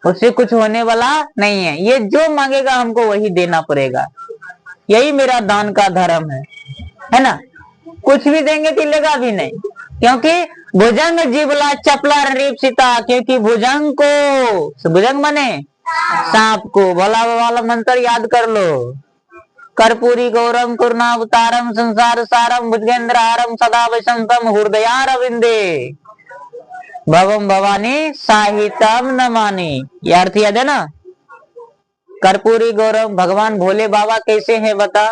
[SPEAKER 1] उससे कुछ होने वाला नहीं है। ये जो मांगेगा हमको वही देना पड़ेगा। यही मेरा दान का धर्म है ना। कुछ भी देंगे तो लेगा भी नहीं, क्योंकि भुजंग जीवला चपला रीप सीता। क्योंकि भुजंग को, भुजंग माने सांप को, भोला वाला मंत्र याद कर लो। कर्पूरी गौरम कुर्णावतारम संसार सारम भुजगेंद्र हारम सदा वसंतम हृदयारविंदे भवम भवानी साहितम नमानि। ये अर्थ याद है ना। कर्पूरी गौरम, भगवान भोले बाबा कैसे हैं बता?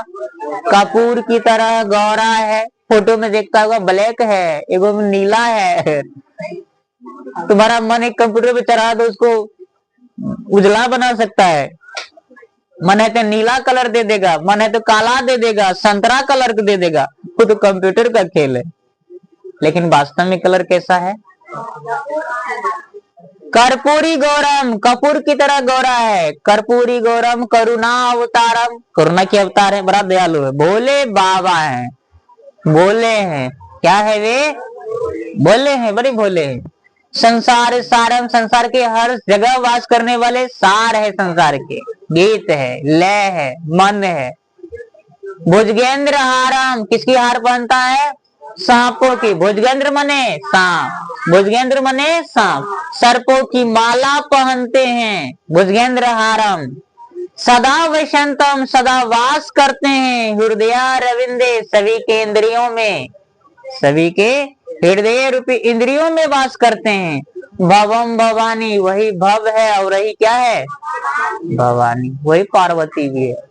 [SPEAKER 1] कपूर की तरह गौरा है। फोटो में देखता होगा ब्लैक है, एगो में नीला है। तुम्हारा मन एक कंप्यूटर पे चढ़ा दो, उसको उजला बना सकता है। मन है तो नीला कलर दे देगा, मन है तो काला दे देगा, संतरा कलर दे देगा। वो तो कंप्यूटर का खेल है। लेकिन वास्तव में कलर कैसा है? कर्पूरी गौरम, कपूर की तरह गौरा है। कर्पूरी गौरम करुणा अवतारम, करुणा के अवतार है, बड़ा दयालु है। भोले बाबा है, भोले हैं। क्या है वे? भोले हैं, बड़े भोले हैं। संसार सारम, संसार के हर जगह वास करने वाले सार है। संसार के गीत है, लय है, मन है। भुजगेंद्र हारम, किसकी हार पहनता है? सांपों की। भुजगेंद्र मने सांप, भुजगेंद्र मने सांप। सर्पों की माला पहनते हैं। भुजगेंद्र हारम। सदा वसंतम, सदा वास करते हैं। हृदया रविंदे, सभी के इंद्रियों में, सभी के हृदय रूपी इंद्रियों में वास करते हैं। भवम भवानी, वही भव है और वही क्या है? भवानी। वही पार्वती भी है।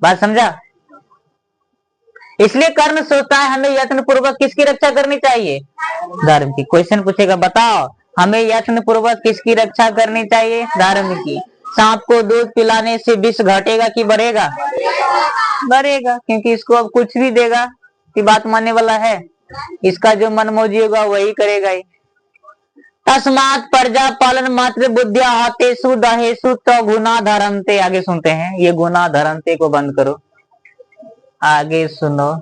[SPEAKER 1] बात समझा? इसलिए कर्ण सोचता है हमें यत्न पूर्वक किसकी रक्षा करनी चाहिए? धर्म की। क्वेश्चन पूछेगा, बताओ हमें यत्न पूर्वक किसकी रक्षा करनी चाहिए? धर्म की। सांप को दूध पिलाने से विष घटेगा कि बढ़ेगा? बढ़ेगा, क्योंकि इसको अब कुछ भी देगा कि बात मानने वाला है। इसका जो मन मौजी होगा वही करेगा ही। तस्मात् प्रजा पालन मात्र बुद्धिया हतेषु दहेषु तो गुना धरन्ते। आगे सुनते हैं, ये गुना धरन्ते को बंद करो, आगे सुनो।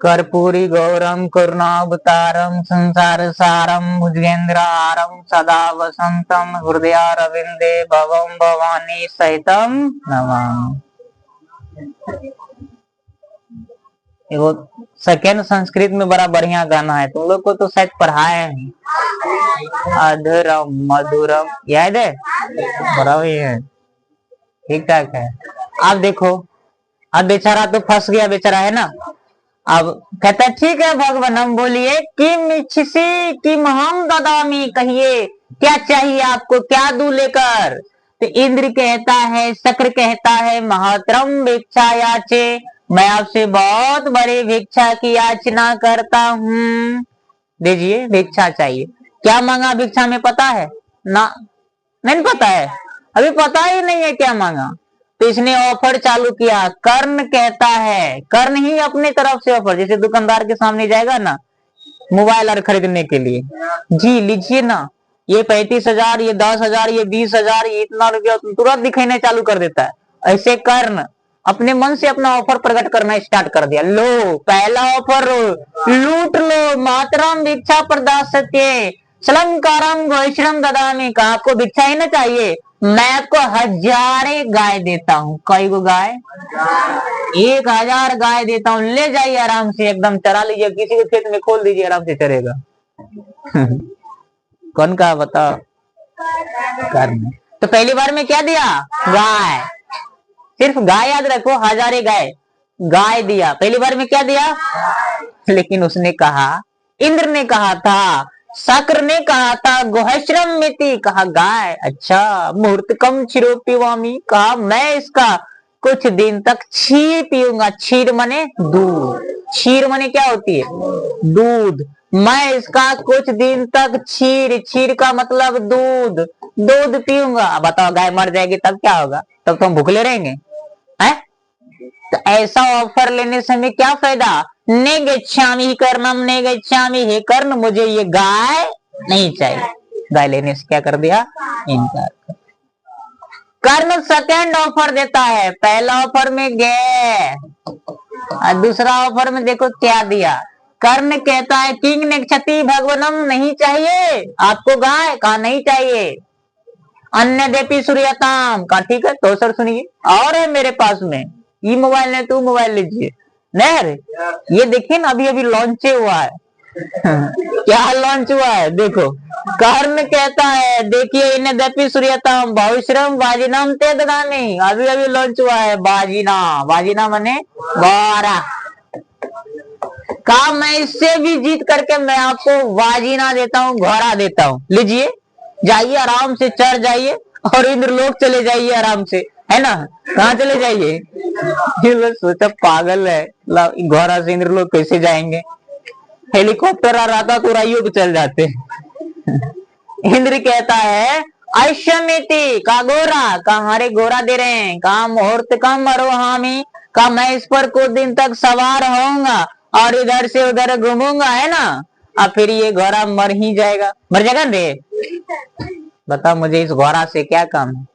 [SPEAKER 1] कर्पूरी गौरम करुणावतारम संसार सारम भुजगेंद्र हारम सदा वसंतम हृदयारविंदे भवम भवानी सहितम नमामि। एगो सेकेंड संस्कृत में बड़ा बढ़िया गाना है, तुम लोग को तो शायद पढ़ाए हैं। अधरम मधुरम, याद है? बड़ा ही है, ठीक ठाक है। अब देखो, अब बेचारा तो फंस गया बेचारा, है ना। अब कहता ठीक है भगवान, हम बोलिए किम इच्छसी किम हम ददामी, कहिए क्या चाहिए आपको, क्या दूं लेकर? तो इंद्र कहता है, शक्र कहता है, महतरम भिक्षा याचे, मैं आपसे बहुत बड़ी भिक्षा की याचना करता हूँ, दीजिए, भिक्षा चाहिए। क्या मांगा भिक्षा में पता है ना? नहीं पता है, अभी पता ही नहीं है क्या मांगा। तो इसने ऑफर चालू किया। कर्ण कहता है, कर्ण ही अपनी तरफ से ऑफर, जैसे दुकानदार के सामने जाएगा ना मोबाइल और खरीदने के लिए, जी लीजिए ना, ये 35,000, ये 10,000, ये 20,000, ये इतना रुपया, तुरंत दिखाने चालू कर देता है। ऐसे कर्ण अपने मन से अपना ऑफर प्रकट करना स्टार्ट कर दिया। लो पहला ऑफर लूट लो, मातरम भिक्षा प्रदास्यते श्लंकारम घोषणम ददामी, का आपको भिक्षा ही ना चाहिए, मैं आपको 1000 गाय देता हूँ। कई गो गाय? 1000 गाय देता हूँ, ले जाइए आराम से, एकदम चरा लीजिए, किसी के खेत में खोल दीजिए, आराम से चरेगा। कौन कहा बताओ? कर्ण। तो पहली बार में क्या दिया? गाय। सिर्फ गाय याद रखो, 1000 गाय, गाय दिया पहली बार में। क्या दिया? लेकिन उसने कहा, इंद्र ने कहा था, शक्र ने कहा था गोहश्रम मिति, कहा गाय, अच्छा मुहूर्त कम क्षीरो पीवामी, कहा मैं इसका कुछ दिन तक क्षीर पीऊंगा। क्षीर मने दूध, क्षीर मने क्या होती है? दूध। मैं इसका कुछ दिन तक क्षीर, क्षीर का मतलब दूध, दूध पीऊंगा। बताओ गाय मर जाएगी तब क्या होगा? तब तो हम भूखले रहेंगे हैं? तो ऐसा ऑफर लेने से हमें क्या फायदा? नेगच्छामि कर्णम नेगच्छामि, हे कर्ण मुझे ये गाय नहीं चाहिए। गाय लेने से क्या कर दिया? इनकार। कर्ण सेकेंड ऑफर देता है। पहला ऑफर में गए, और दूसरा ऑफर में देखो क्या दिया। कर्ण कहता है किंग ने क्षति भगवनम, नहीं चाहिए आपको गाय, कहा नहीं चाहिए। अन्य देपी सूर्यताम, कहा ठीक है, तो सर सुनिए और है मेरे पास में, ये मोबाइल नहीं तो मोबाइल लीजिए। नहीं ये देखिए ना, अभी अभी लॉन्च हुआ है। क्या लॉन्च हुआ है देखो। कर्ण कहता है देखिए, इन्हें देपी सूर्यताम बहुश्रम बाजीनाम ते ददामी, अभी अभी लॉन्च हुआ है बाजीना। बाजीना मने बारा, कहा मैं इससे भी जीत करके मैं आपको वाजीना देता हूँ, घोड़ा देता हूँ, लीजिए जाइए आराम से चढ़ जाइए और इंद्रलोक चले जाइए आराम से, है ना। कहाँ चले जाइए? ये सोचा पागल है, घोड़ा से इंद्रलोक कैसे जाएंगे? हेलीकॉप्टर आ रहा था तो उड़ाइयों पे चल जाते। इंद्र कहता है ऐश्वर्यमिति, का गोरा, कहा हरे गोरा दे रहे हैं, कहा मुहूर्त कम अरोहामी, का मैं इस पर कुछ दिन तक सवार होऊंगा और इधर से उधर घूमूंगा, है ना। अब फिर ये घोड़ा मर ही जाएगा, मर जाएगा रे। बता मुझे इस घोड़ा से क्या काम है?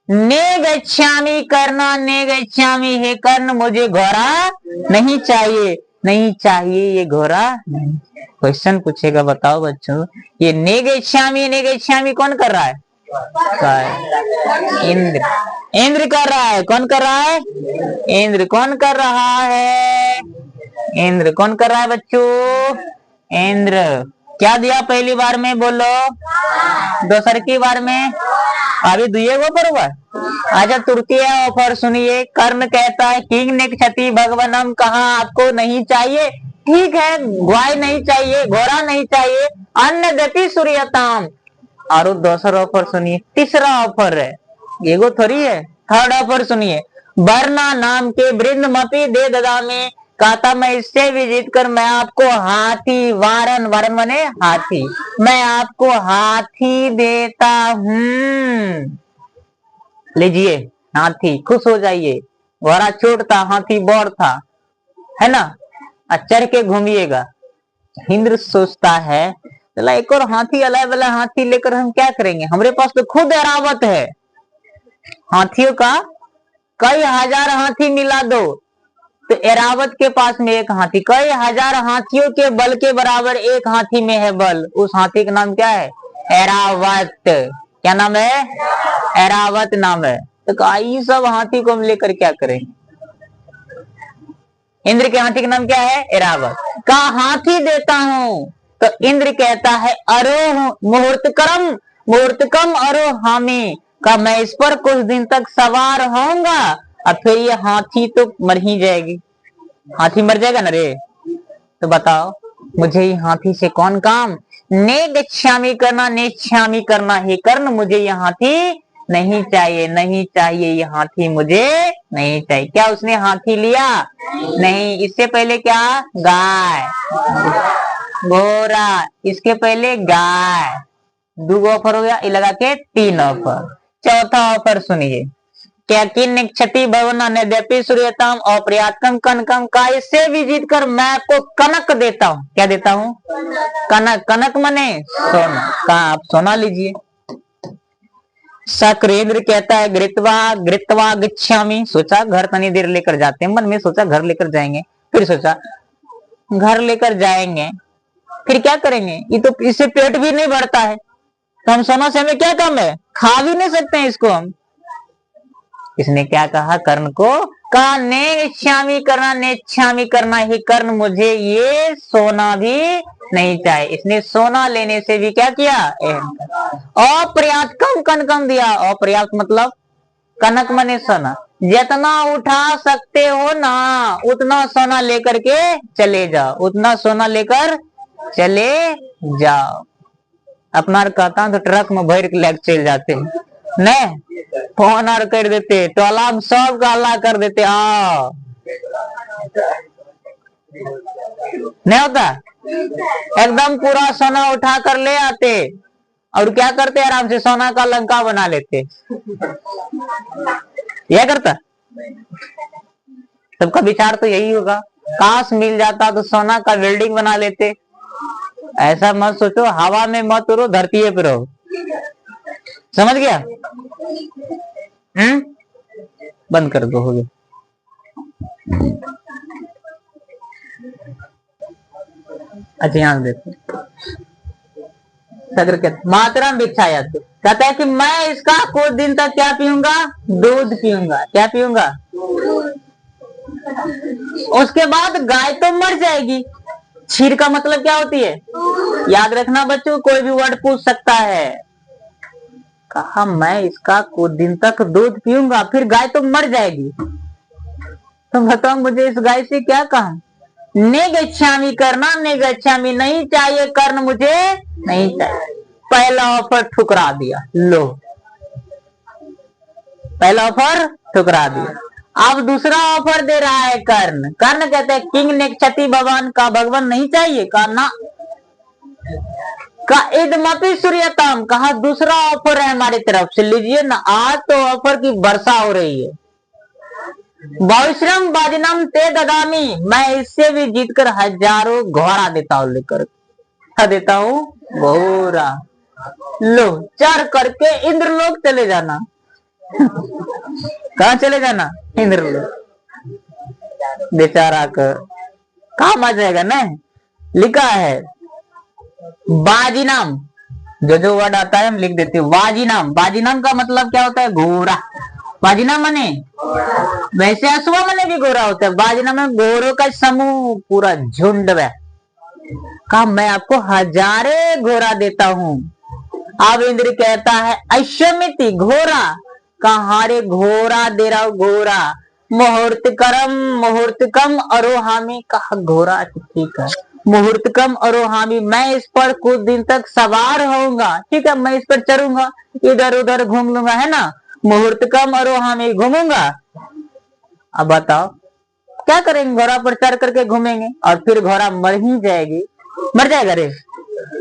[SPEAKER 1] नेगच्छामि करना नेगच्छामि, हे कर्ण मुझे घोड़ा नहीं चाहिए, नहीं चाहिए ये घोड़ा। क्वेश्चन पूछेगा, बताओ बच्चों ये नेगच्छामि नेगच्छामि कौन कर रहा है? इंद्र। इंद्र कर रहा है। कौन कर रहा है? इंद्र। कौन कर रहा है? इंद्र। कौन कर रहा है बच्चों? इंद्र। क्या दिया पहली बार में बोलो, दूसर की बार में, अभी दुए वो पर हुआ। अच्छा तृतीय ऑफर सुनिए। कर्ण कहता है किंग ने क्षति भगवनम, कहा आपको नहीं चाहिए, ठीक है गाय नहीं चाहिए, घोड़ा नहीं चाहिए, अन्न देती सूर्यताम। और दूसरा ऑफर सुनिए, तीसरा ऑफर है, एगो थोड़ी है। थर्ड ऑफर सुनिए, वर्णा नाम के वृंद मपी दे ददामी, कहता मैं इससे भी जीत कर मैं आपको हाथी, वारन, वारन मने हाथी, मैं आपको हाथी देता हूँ। लीजिए हाथी, खुश हो जाइए। घोड़ा छोट था, हाथी बड़ था, है ना, चढ़ के घूमिएगा। इंद्र सोचता है चला एक और हाथी, अलग अलग हाथी लेकर हम क्या करेंगे, हमारे पास तो खुद एरावत है, हाथियों का कई हजार हाथी मिला दो, तो एरावत के पास में एक हाथी, कई हजार हाथियों के बल के बराबर एक हाथी में है बल। उस हाथी का नाम क्या है? एरावत। क्या नाम है? एरावत नाम है। तो ये सब हाथी को हम लेकर क्या करेंगे? इंद्र के हाथी का नाम क्या है? एरावत। का हाथी देता हूं। तो इंद्र कहता है अरोह मुहूर्तकरम, मुहूर्तकम अरोहामी, का मैं इस पर कुछ दिन तक सवार होऊंगा और फिर ये हाथी तो मर ही जाएगी। हाथी मर जाएगा ना रे। तो बताओ मुझे ये हाथी से कौन काम? नेगच्छामि करना नेच्छामि करना, हे कर्ण मुझे ये हाथी नहीं चाहिए, नहीं चाहिए ये हाथी मुझे नहीं चाहिए। क्या उसने हाथी लिया? नहीं। इससे पहले क्या? गाय, घोड़ा, इसके पहले गाय। दो ऑफर हो गया, ये लगा के 3 ऑफर। चौथा ऑफर सुनिए, क्या किन क्षति भवन अन्यद्यपि सूर्यताम अपर्याप्तम कनकम का, इससे भी जीत कर मैं आपको कनक देता हूँ। क्या देता हूँ? कनक। कनक मने सोना। कहा आप सोना लीजिए। सक्रेंद्र कहता है गृत्वा गच्छामि, सोचा घर तनी देर लेकर जाते हैं, मन में सोचा घर लेकर जाएंगे, फिर सोचा घर लेकर जाएंगे फिर क्या करेंगे, ये तो इससे पेट भी नहीं भरता है, तो हम सोना से हमें क्या काम है, खा भी नहीं सकते हैं इसको हम। इसने क्या कहा कर्ण को, कहा नेच्छामि करना, नेच्छामि करना ही कर्ण, मुझे ये सोना भी नहीं चाहिए। इसने सोना लेने से भी क्या किया, अपर्याप्त कम कनकम दिया। अपर्याप्त मतलब कनक मने सोना, जितना उठा सकते हो ना उतना सोना लेकर के चले जाओ, उतना सोना लेकर चले जाओ। अपना कहता हूं तो ट्रक में भर के लेकर चल जाते हैं, नहीं फोन और कर देते, टोला में सब का अल्लाह कर देते, आओ नहीं होता। एकदम पूरा सोना उठा कर ले आते और क्या करते, आराम से सोना का लंका बना लेते। यह करता सबका विचार तो यही होगा, काश मिल जाता तो सोना का बिल्डिंग बना लेते। ऐसा मत सोचो, हवा में मत उड़ो, धरती पे रहो, समझ गया? बंद कर दो, हो गया। अच्छा यहाँ देखो, मातरम भिक्षाया, कहता है कि मैं इसका कुछ दिन तक क्या पीऊंगा, दूध पीऊंगा। क्या पीऊंगा? उसके बाद गाय तो मर जाएगी। क्षीर का मतलब क्या होती है, याद रखना बच्चों, कोई भी वर्ड पूछ सकता है। कहा मैं इसका कुछ दिन तक दूध पीऊंगा, फिर गाय तो मर जाएगी, तो बताओ मुझे इस गाय से क्या कहा, नेगच्छामि करना, नेगच्छामि नहीं चाहिए कर्ण, मुझे नहीं चाहिए। पहला ऑफर ठुकरा दिया, लो पहला ऑफर ठुकरा दिया। अब दूसरा ऑफर दे रहा है कर्ण। कर्ण कहते हैं किंग नेक्षति भगवान का, भगवान नहीं चाहिए, कहा ना, का इदमपि सूर्यताम, कहा दूसरा ऑफर है हमारी तरफ से, लीजिए ना, आज तो ऑफर की वर्षा हो रही है। बहुश्रम बाजिनम ते ददामी, मैं इससे भी जीतकर हजारों घोड़ा देता हूं, लेकर क्या देता हूं, घोड़ा। लो चढ़ करके इंद्रलोक चले जाना। कहा चले जाना, इंद्रलोक। बेचारा कर काम आ जाएगा ना। लिखा है बाजीनाम, जो वर्ड आता है हम लिख देते हैं, बाजीनाम। बाजीनाम का मतलब क्या होता है, घोड़ा। बाजीनाम मने, वैसे अश्वा मने भी घोड़ा होता है, बाजीनाम में घोड़ों का समूह, पूरा झुंड है। कहा मैं आपको हजारे घोड़ा देता हूं। अब इंद्र कहता है अश्वमिति, घोड़ा। कहा रे घोड़ा दे रहा हूं, घोड़ा। मुहूर्त कम अरोहामी, कहा घोड़ा ठीक है, मुहूर्त कम अरोहामी, मैं इस पर कुछ दिन तक सवार होऊंगा, ठीक है, मैं इस पर चढ़ूंगा, इधर उधर घूम लूंगा, है ना, मुहूर्त कम अरोहामी, घूमूंगा। अब बताओ क्या करेंगे, घोड़ा पर चढ़ करके घूमेंगे और फिर घोड़ा मर ही जाएगी, मर जाएगा रे,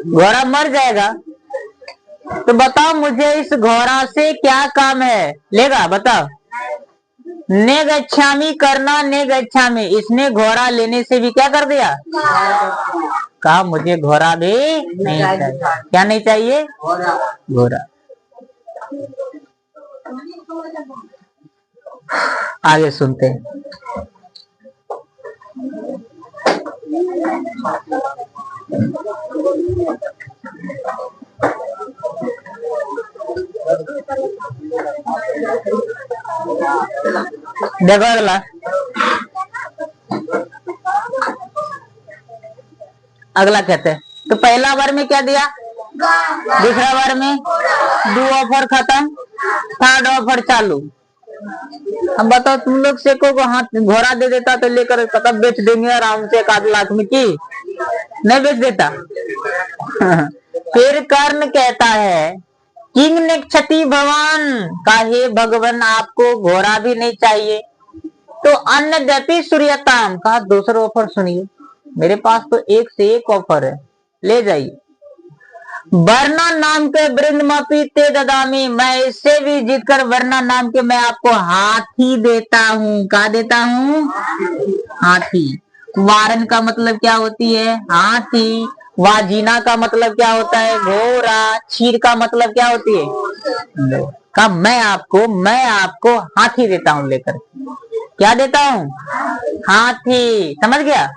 [SPEAKER 1] घोड़ा मर जाएगा। तो बताओ मुझे इस घोड़ा से क्या काम है, लेगा बताओ। नेगच्छामि करना, नेगच्छामि, इसने घोड़ा लेने से भी क्या कर दिया, कहा मुझे घोड़ा भी नहीं चाहिए। क्या नहीं चाहिए, घोड़ा। आगे सुनते हैं। देखो अगला, अगला कहते हैं तो पहला बार में क्या दिया, दूसरा बार में 2 ऑफर खत्म, 3rd ऑफर चालू। अब बताओ तुम लोग सेको को हाथ घोड़ा दे देता तो लेकर कब बेच देंगे आराम से 1 लाख में, की नहीं बेच देता। फिर कर्ण कहता है किंग नेक्षति भगवान, का हे भगवान आपको घोड़ा भी नहीं चाहिए, तो अन्यद्यपि सूर्यताम, कहा दूसरा ऑफर सुनिए, मेरे पास तो 1 से 1 ऑफर है, ले जाइए। वरना नाम के वृंदमपि ते ददामी, मैं इससे भी जीतकर वरना नाम के मैं आपको हाथी देता हूँ। क्या देता हूँ? हाथी। वारन का मतलब क्या होती है? हाथी। वाजीना का मतलब क्या होता है? घोड़ा। क्षीर का मतलब क्या होती है? का मैं आपको हाथी देता हूँ लेकर। क्या देता हूँ? हाथी। समझ गया?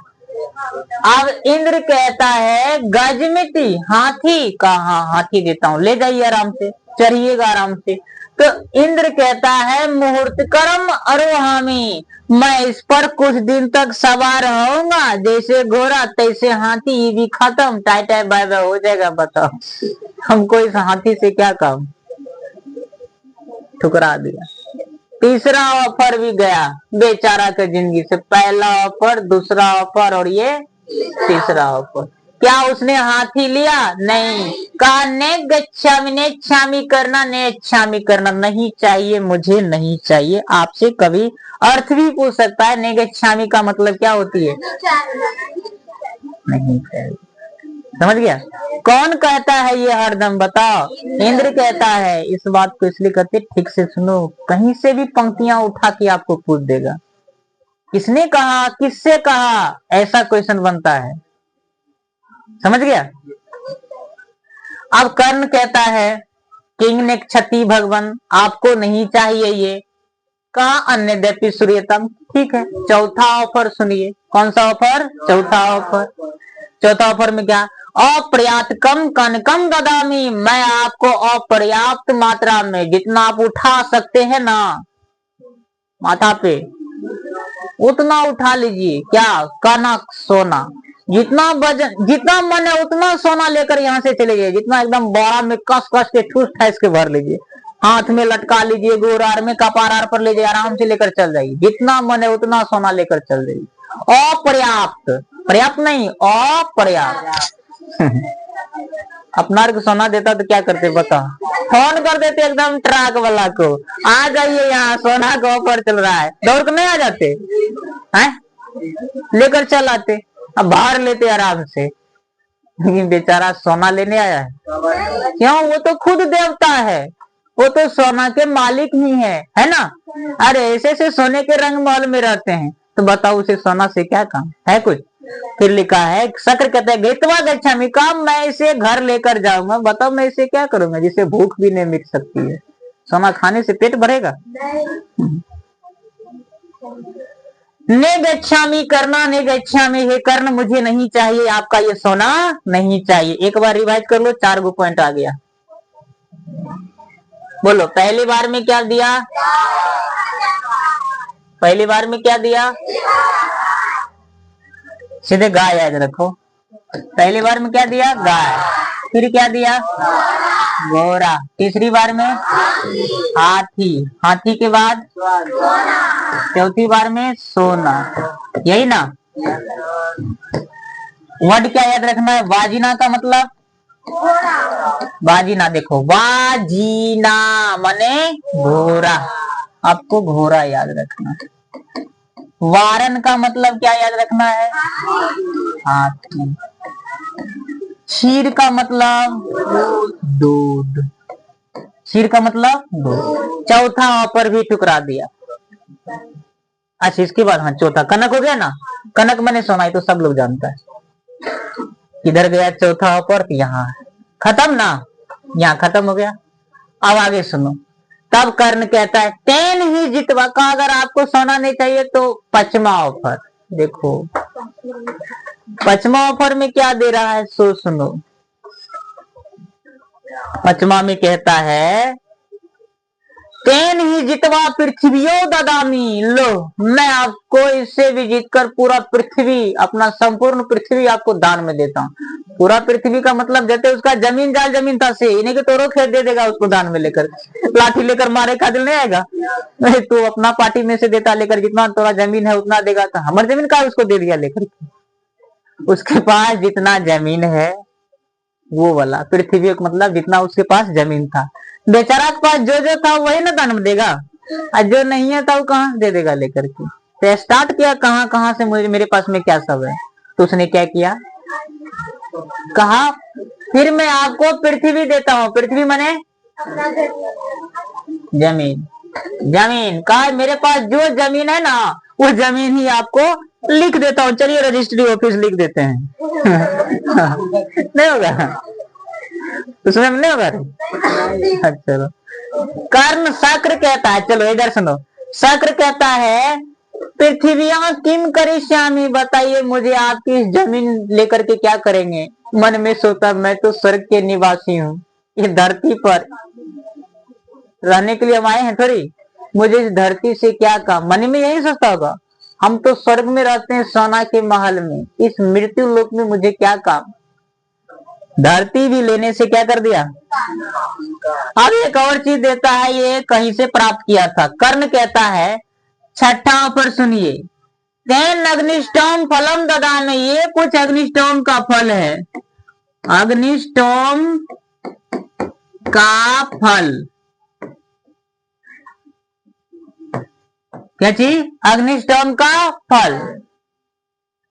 [SPEAKER 1] अब इंद्र कहता है गजमिति, हाथी कहा? हाथी देता हूँ, ले जाइए आराम से, चढ़िएगा आराम से। तो इंद्र कहता है मुहूर्त कर्म अरोहामी, मैं इस पर कुछ दिन तक सवार रहूंगा, जैसे घोड़ा तैसे हाथी, ये भी खत्म, टाई टाई बाय बाय हो जाएगा। बताओ हमको इस हाथी से क्या काम? ठुकरा दिया। तीसरा ऑफर भी गया बेचारा के जिंदगी से। पहला ऑफर, दूसरा ऑफर और ये तीसरा ऑफर। क्या उसने हाथी लिया? नहीं। कहा ने गच्छामि, नेच्छामि करना, नेच्छामि करना नहीं चाहिए, मुझे नहीं चाहिए। आपसे कभी अर्थ भी पूछ सकता है ने गच्छामि का मतलब क्या होती है? नहीं चाहिए। समझ गया? कौन कहता है ये हरदम? बताओ। इंद्र कहता है। इस बात को इसलिए कहते ठीक से सुनो, कहीं से भी पंक्तियां उठा के आपको पूछ देगा। किसने कहा, किससे कहा, ऐसा क्वेश्चन बनता है। समझ गया? अब कर्ण कहता है किंग ने क्षति भगवान, आपको नहीं चाहिए ये। कहा अन्य देपी सूर्यतम। ठीक है, चौथा ऑफर सुनिए। कौन सा ऑफर? चौथा ऑफर। चौथा ऑफर में क्या? अपर्याप्त कम कनकम ददामी, मैं आपको अपर्याप्त मात्रा में, जितना आप उठा सकते हैं ना माथा पे, उतना उठा लीजिए। क्या? कनक, सोना। जितना वजन, जितना मन है उतना सोना लेकर यहाँ से चले जाइए। जितना एकदम बड़ा में कस कस के ठूस ठास के भर लीजिए, हाथ में लटका लीजिए, गोरार में कपारार पर ले जाइए, आराम से लेकर चल जाइए। जितना मन है उतना सोना लेकर चल जाइए। अपर्याप्त, पर्याप्त नहीं, अपर्याप्त। अपना सोना देता तो क्या करते बता? फोन कर देते एकदम ट्रक वाला को, आ जाइए यहाँ, सोना का ऑफर चल रहा है। दौड़ के नहीं आ जाते हैं? लेकर चल आते, अब बाहर लेते आराम से। लेकिन बेचारा सोना लेने आया है। क्यों? वो तो खुद देवता है, वो तो सोना के मालिक ही है ना? अरे ऐसे से सोने के रंग महल में रहते हैं, तो बताओ उसे सोना से क्या काम है? कुछ। फिर लिखा है शक्र कहते हैं गैतवा गच्छामि, काम मैं इसे घर लेकर जाऊंगा। बताओ मैं इसे क्या करूंगा जिसे भूख भी नहीं मिट सकती है? सोना खाने से पेट भरेगा? ने गच्छामि करना, ने गच्छामि, हे कर्ण मुझे नहीं चाहिए, आपका ये सोना नहीं चाहिए। एक बार रिवाइज कर लो, 4 गो पॉइंट आ गया। बोलो पहली बार में क्या दिया? पहली बार में क्या दिया? सीधे गाय याद रखो। पहली बार में क्या दिया? गाय। फिर क्या दिया? घोड़ा। तीसरी बार में हाथी। हाथी के बाद चौथी बार में सोना। यही ना? वर्ड क्या याद रखना है? वाजिना का मतलब वाजिना। देखो वाजिना माने घोड़ा, आपको घोड़ा याद रखना है। वारन का मतलब क्या याद रखना है? हाथी। क्षीर का मतलब दूध। क्षीर का मतलब दूध। चौथा ऑफर भी ठुकरा दिया। अच्छा इसके बाद हाँ चौथा कनक हो गया ना? कनक मैंने सुना है तो सब लोग जानता है। किधर गया चौथा ऑफर? यहाँ खत्म ना, यहाँ खत्म हो गया। अब आगे सुनो। तब कर्ण कहता है तेन ही जितवा का, अगर आपको सोना नहीं चाहिए तो पचमा ऑफर देखो। पचमा ऑफर में क्या दे रहा है सो सुनो। पचमा में कहता है तेन ही जितवा पृथ्वियो ददामी, लो मैं आपको इससे भी जीतकर पूरा पृथ्वी, अपना संपूर्ण पृथ्वी आपको दान में देता हूँ। पूरा पृथ्वी का मतलब जैसे उसका जमीन जाल जमीन था से, इन्हें के तोरो खेत दे देगा उसको दान में लेकर। लाठी लेकर मारे का दिल नहीं आएगा? नहीं तो अपना पार्टी में से देता लेकर, जितना तोरा जमीन है उतना देगा। तो हमारी जमीन का उसको दे दिया लेकर। उसके पास जितना जमीन है वो वाला पृथ्वी का मतलब जितना उसके पास जमीन था। बेचारा के पास जो था वही ना दान में देगा, और जो नहीं है था वो कहाँ दे देगा लेकर के। तो स्टार्ट किया कहाँ से, मुझे मेरे पास में क्या सब है। तो उसने क्या किया? कहा फिर मैं आपको पृथ्वी देता हूँ। पृथ्वी माने जमीन। जमीन का मेरे पास जो जमीन है ना, वो जमीन ही आपको लिख देता हूँ। चलिए रजिस्ट्री ऑफिस लिख देते हैं। नहीं होगा उसमें, नहीं होगा। चलो, कर्ण शक्र कहता है, चलो इधर सुनो। शक्र कहता है पृथ्वियां किम करिष्यामि, बताइए मुझे आपकी इस जमीन लेकर के क्या करेंगे। मन में सोचा मैं तो स्वर्ग के निवासी हूँ, ये धरती पर रहने के लिए हम आए हैं थोड़ी, मुझे इस धरती से क्या काम। मन में यही सोचता होगा, हम तो स्वर्ग में रहते हैं सोना के महल में, इस मृत्यु लोक में मुझे क्या काम। धरती भी लेने से क्या कर दिया। अब एक और चीज देता है, ये कहीं से प्राप्त किया था। कर्ण कहता है छठा पर सुनिए, तेन अग्निष्टोम फलम ददामि, ये कुछ अग्निष्टोम का फल है। अग्निष्टोम का फल क्या चीज, अग्निष्टोम का फल।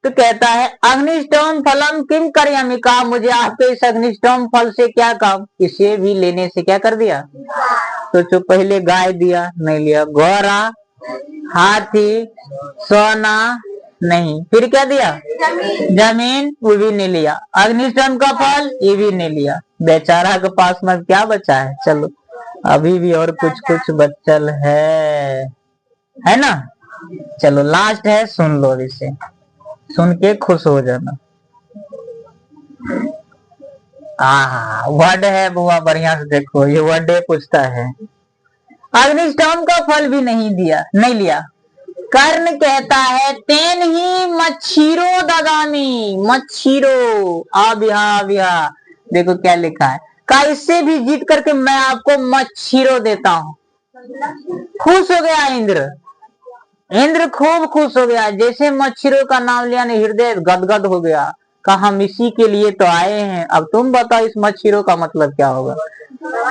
[SPEAKER 1] तो कहता है अग्निष्टोम फलम किम करियामि, कहा मुझे आपके इस अग्निष्टोम फल से क्या काम। इसे भी लेने से क्या कर दिया। तो जो पहले गाय दिया नहीं लिया, घोड़ा, हाथी, सोना नहीं, फिर क्या दिया, जमीन, वो भी नहीं लिया। अग्निष्टोम का फल ये भी नहीं लिया। बेचारा के पास में क्या बचा है। चलो अभी भी और कुछ कुछ बचल है ना। चलो लास्ट है, सुन लो, इसे सुन के खुश हो जाना। वर्ड है बुआ, बढ़िया से देखो, ये वर्ड पूछता है। अग्निष्टोम का फल भी नहीं दिया, नहीं लिया। कर्ण कहता है तेन ही मच्छीरो ददामी, मच्छीरो आबिहा, देखो क्या लिखा है, का इससे भी जीत करके मैं आपको मच्छीरो देता हूँ। खुश हो गया इंद्र, इंद्र खूब खुश हो गया। जैसे मच्छरों का नाम लिया ने हृदय गदगद हो गया। कहा हम इसी के लिए तो आए हैं, अब तुम बताओ इस मच्छरों का मतलब क्या होगा।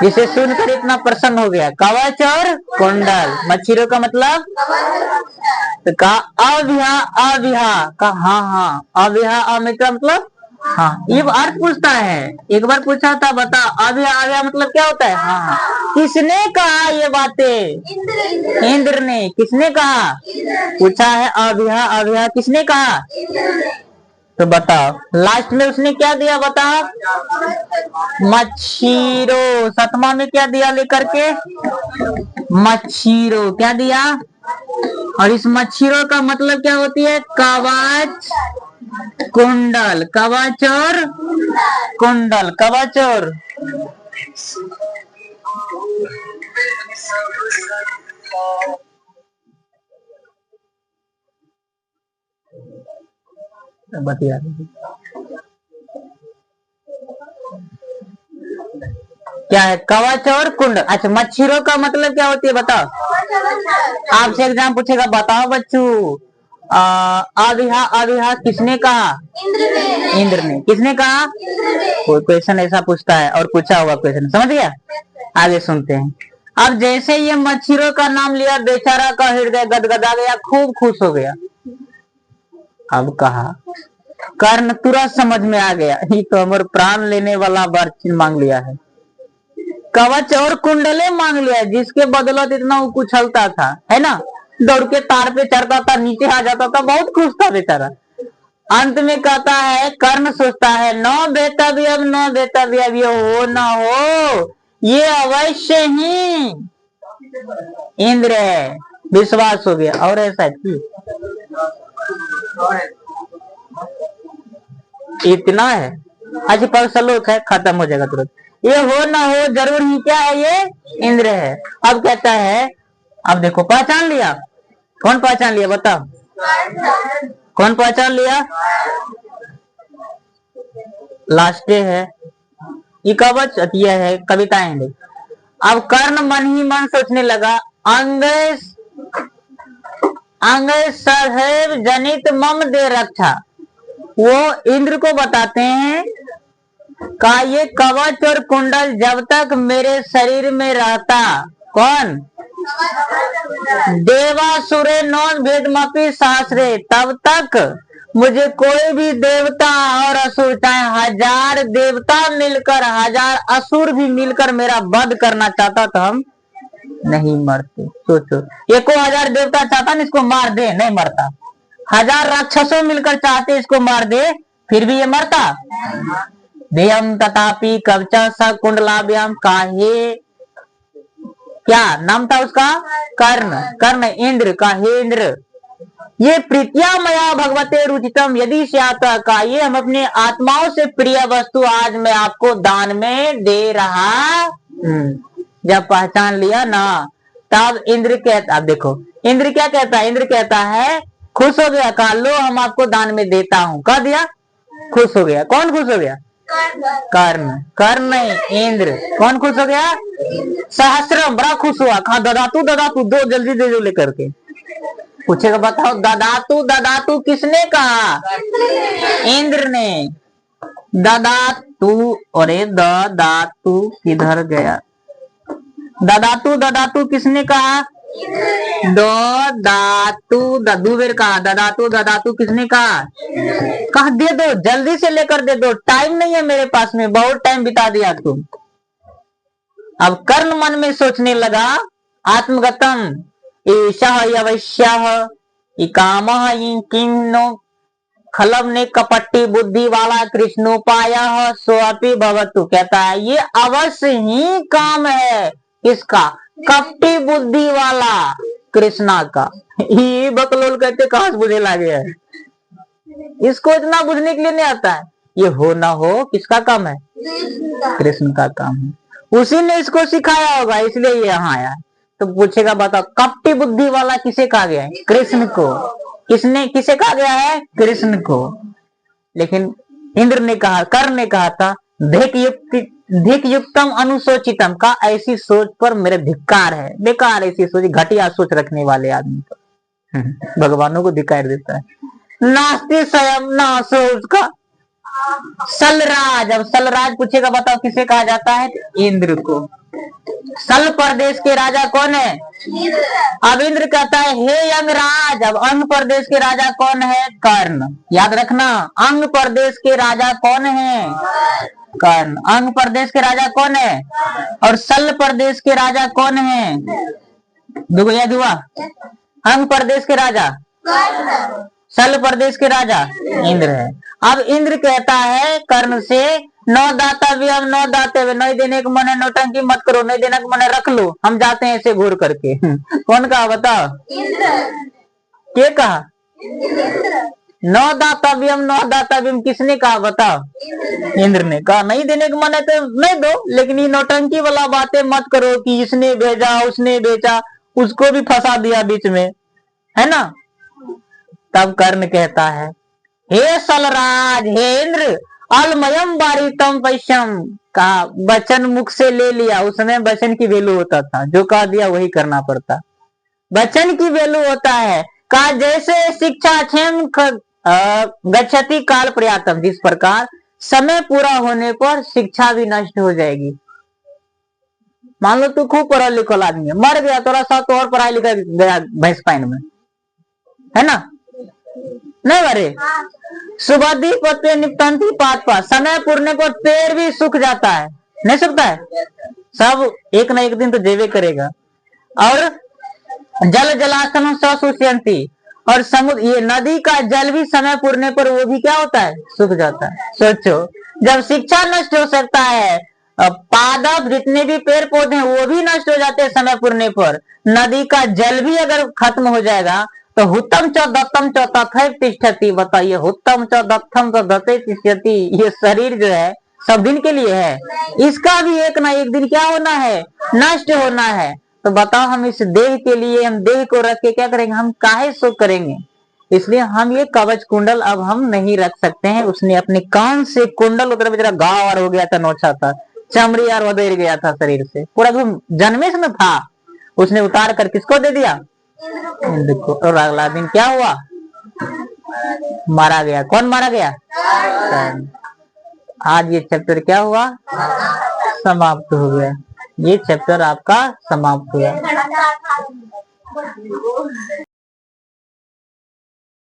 [SPEAKER 1] जिसे सुनकर इतना प्रसन्न हो गया। कवच और कुंडल, मच्छरों का मतलब। तो कहा अविहा, अविहा, कहा हाँ, अविहा मतलब हाँ। ये अर्थ पूछता है, एक बार पूछा था, बता अविहा, अविहा मतलब क्या होता है। हाँ, किसने कहा ये बातें, इंद्र ने। किसने कहा, पूछा है अविहा, अविहा किसने कहा। तो बताओ लास्ट में उसने क्या दिया, बताओ, मच्छीरो। सतमा में क्या दिया लेकर के, मच्छीरो, क्या दिया। और इस मच्छीरो का मतलब क्या होती है, कवच कुंडल, कवच और कुंडल, कवच और। बतिया क्या है, कवच और कुंडल। अच्छा मच्छरों का मतलब क्या होती है बताओ। आपसे एग्जाम पूछेगा, बताओ बच्चों अविहा, अविहा किसने कहा, इंद्र ने। किसने कहा, कोई क्वेश्चन ऐसा पूछता है और पूछा हुआ क्वेश्चन, समझ गया। आगे सुनते हैं। अब जैसे ये मच्छरों का नाम लिया, बेचारा का हृदय गदगदा गया, खूब खुश हो गया। अब कहा कर्ण तुरंत समझ में आ गया, ये तो अमर प्राण लेने वाला वर मांग लिया है। कवच और कुंडले मांग लिया, जिसके बदौलत इतना वो कुछलता था, है ना, दौड़ के तार पे चढ़ता था, नीचे आ जाता था, बहुत खुश था बेचारा। अंत में कहता है, कर्ण सोचता है न बेतव्य, अब न बेतव्य, अब ये हो न हो, ये अवश्य ही इंद्र है। विश्वास हो गया। और ऐसा इतना है, आज पर श्लोक है, खत्म हो जाएगा तुरंत। ये हो ना हो जरूर ही क्या है, ये इंद्र है। अब कहता है, अब देखो पहचान लिया, कौन पहचान लिया बताओ, कौन पहचान लिया। लास्ट है ये कवच, यह है कविताएं। अब कर्ण मन ही मन सोचने लगा, अंग सदैव जनित मम दे रक्षा। वो इंद्र को बताते हैं का ये कवच और कुंडल जब तक मेरे शरीर में रहता, कौन, देवासुरे नौन भेदमपि शास्त्रे, तब तक मुझे कोई भी देवता और असुर, चाहे 1000 देवता मिलकर 1000 असुर भी मिलकर मेरा वध करना चाहता तो हम नहीं मरते। सोचो, एको 1000 देवता चाहता ना इसको मार दे, नहीं मरता। 1000 राक्षसों मिलकर चाहते इसको मार दे, फिर भी ये मरता। देयम तथापि कवचा स कुंडलाभ्याम, काहे, क्या नाम था उसका, कर्ण। कर्ण इंद्र का, हे इंद्र, ये प्रीतिया मया भगवते रुचितम यदि स्याता, का ये हम अपने आत्माओं से प्रिय वस्तु आज मैं आपको दान में दे रहा। जब पहचान लिया ना, तब इंद्र कहता, अब देखो इंद्र क्या कहता है, इंद्र कहता है खुश हो गया, कहा लो हम आपको दान में देता हूं, कह दिया, खुश हो गया। कौन खुश हो गया, कर्ण। कर्ण नहीं, इंद्र। कौन खुश हो गया, सहस्त्रम बड़ा खुश हुआ, कहा ददातु ददातु, दो जल्दी दे दो लेकर के। पूछेगा बताओ ददातु ददातु किसने कहा, इंद्र ने। ददातु, अरे ददातु किधर गया, ददातु ददातु किसने कहा, दो दातु, दो बेर कहा, ददातु ददातु किसने कहा, कहा दे दो जल्दी से लेकर दे दो, टाइम नहीं है मेरे पास में, बहुत टाइम बिता दिया तुम। अब कर्ण मन में सोचने लगा, आत्मगतम ईशः अवश्यः इकामः किन्नो खलम ने कपट्टी बुद्धि वाला कृष्णोपाय सोअपि भवतु, कहता है ये अवश्य ही काम है, किसका, कपटी बुद्धि वाला कृष्णा का। ये बकलोल कहते कहां से बुझे लागे है, इसको इतना बुझने के लिए नहीं आता है। ये हो ना हो किसका काम है, कृष्ण का काम है, उसी ने इसको सिखाया होगा, इसलिए ये यहाँ आया। तो पूछेगा बताओ कपटी बुद्धि वाला किसे कहा गया है, कृष्ण को। किसने, किसे कहा गया है, कृष्ण को। लेकिन इंद्र ने कहा, कर्ण ने कहा था धिक युक्तम अनुसोचितम, का ऐसी सोच पर मेरे धिक्कार है, बेकार ऐसी सोच, घटिया सोच रखने वाले आदमी पर भगवानों को धिक्कार देता है। नास्ति स्वयं ना सो उसका सलराज। अब सलराज पूछेगा बताओ किसे कहा जाता है, इंद्र को। सल प्रदेश के राजा कौन है, अब इंद्र कहता है हे अंगराज। अब अंग प्रदेश के राजा कौन है, कर्ण। याद रखना, अंग प्रदेश के राजा कौन है, कर्ण। अंग प्रदेश के राजा कौन है, और सल प्रदेश के राजा कौन है, देखो याद हुआ, अंग प्रदेश के राजा, सल प्रदेश के राजा इंद्र है। अब इंद्र कहता है कर्ण से, नौ दातव्य, नौ दातव्य, नहीं देने का मन है नौटंकी मत करो, नहीं देने का मन है रख लो, हम जाते हैं ऐसे घूर करके। कौन कहा बताओ, क्या कहा, नौ दातव्यम, नौ दातव्यम किसने कहा बताओ, इंद्र ने कहा। नहीं देने का मन है तो नहीं दो, लेकिन ये नौटंकी वाला बातें मत करो कि इसने भेजा उसने बेचा, उसको भी फंसा दिया बीच में, है ना। तब कर्ण कहता है हे सलराज, हे इंद्र, अलमयम बारितम पैश्यम, का वचन मुख से ले लिया। उस समय वचन की वैल्यू होता था, जो कह दिया वही करना पड़ता, वचन की वैल्यू होता है। का जैसे शिक्षा क्षेम गच्छति काल पर्यातम, जिस प्रकार समय पूरा होने पर शिक्षा भी नष्ट हो जाएगी। मान लो तू खूब पढ़ा लिखा आदमी है, मर गया, थोड़ा सा तो और पढ़ाई लिखा गया भैंस पाइन में, है ना, नहीं मरे। सुबह पत्ते निपटंती पात पात, समय पूरने पर पेड़ भी सूख जाता है, नहीं सूखता है, सब एक ना एक दिन तो जेवे करेगा। और जल जलाशय सुष्यंती, और समुद्र, ये नदी का जल भी समय पूरने पर वो भी क्या होता है, सूख जाता है। सोचो, जब शिक्षा नष्ट हो सकता है, पादप जितने भी पेड़ पौधे हैं वो भी नष्ट हो जाते हैं समय पूरने पर, नदी का जल भी अगर खत्म हो जाएगा तो हुत्तम च दत्तम च तथैव तिष्ठति। बताइए, हुत्तम च दत्तम च दत्ते तिष्ठति, ये शरीर जो है सब दिन के लिए है, इसका भी एक ना एक दिन क्या होना है, नष्ट होना है। तो बताओ हम इस देह के लिए, हम देह को रख के क्या करेंगे, हम काहे शोक करेंगे। इसलिए हम ये कवच कुंडल अब हम नहीं रख सकते हैं। उसने अपने कान से कुंडल उधर बेचारा घाव और हो गया था, नोचा था, चमड़ी यार उधर गया था शरीर से, पूरा जन्मे से में था, उसने उतार कर किसको दे दिया, इंद्र को। और अगला दिन क्या हुआ, मारा गया। कौन मारा गया, आज ये चैप्टर क्या हुआ, समाप्त हो गया। ये चैप्टर आपका समाप्त हुआ।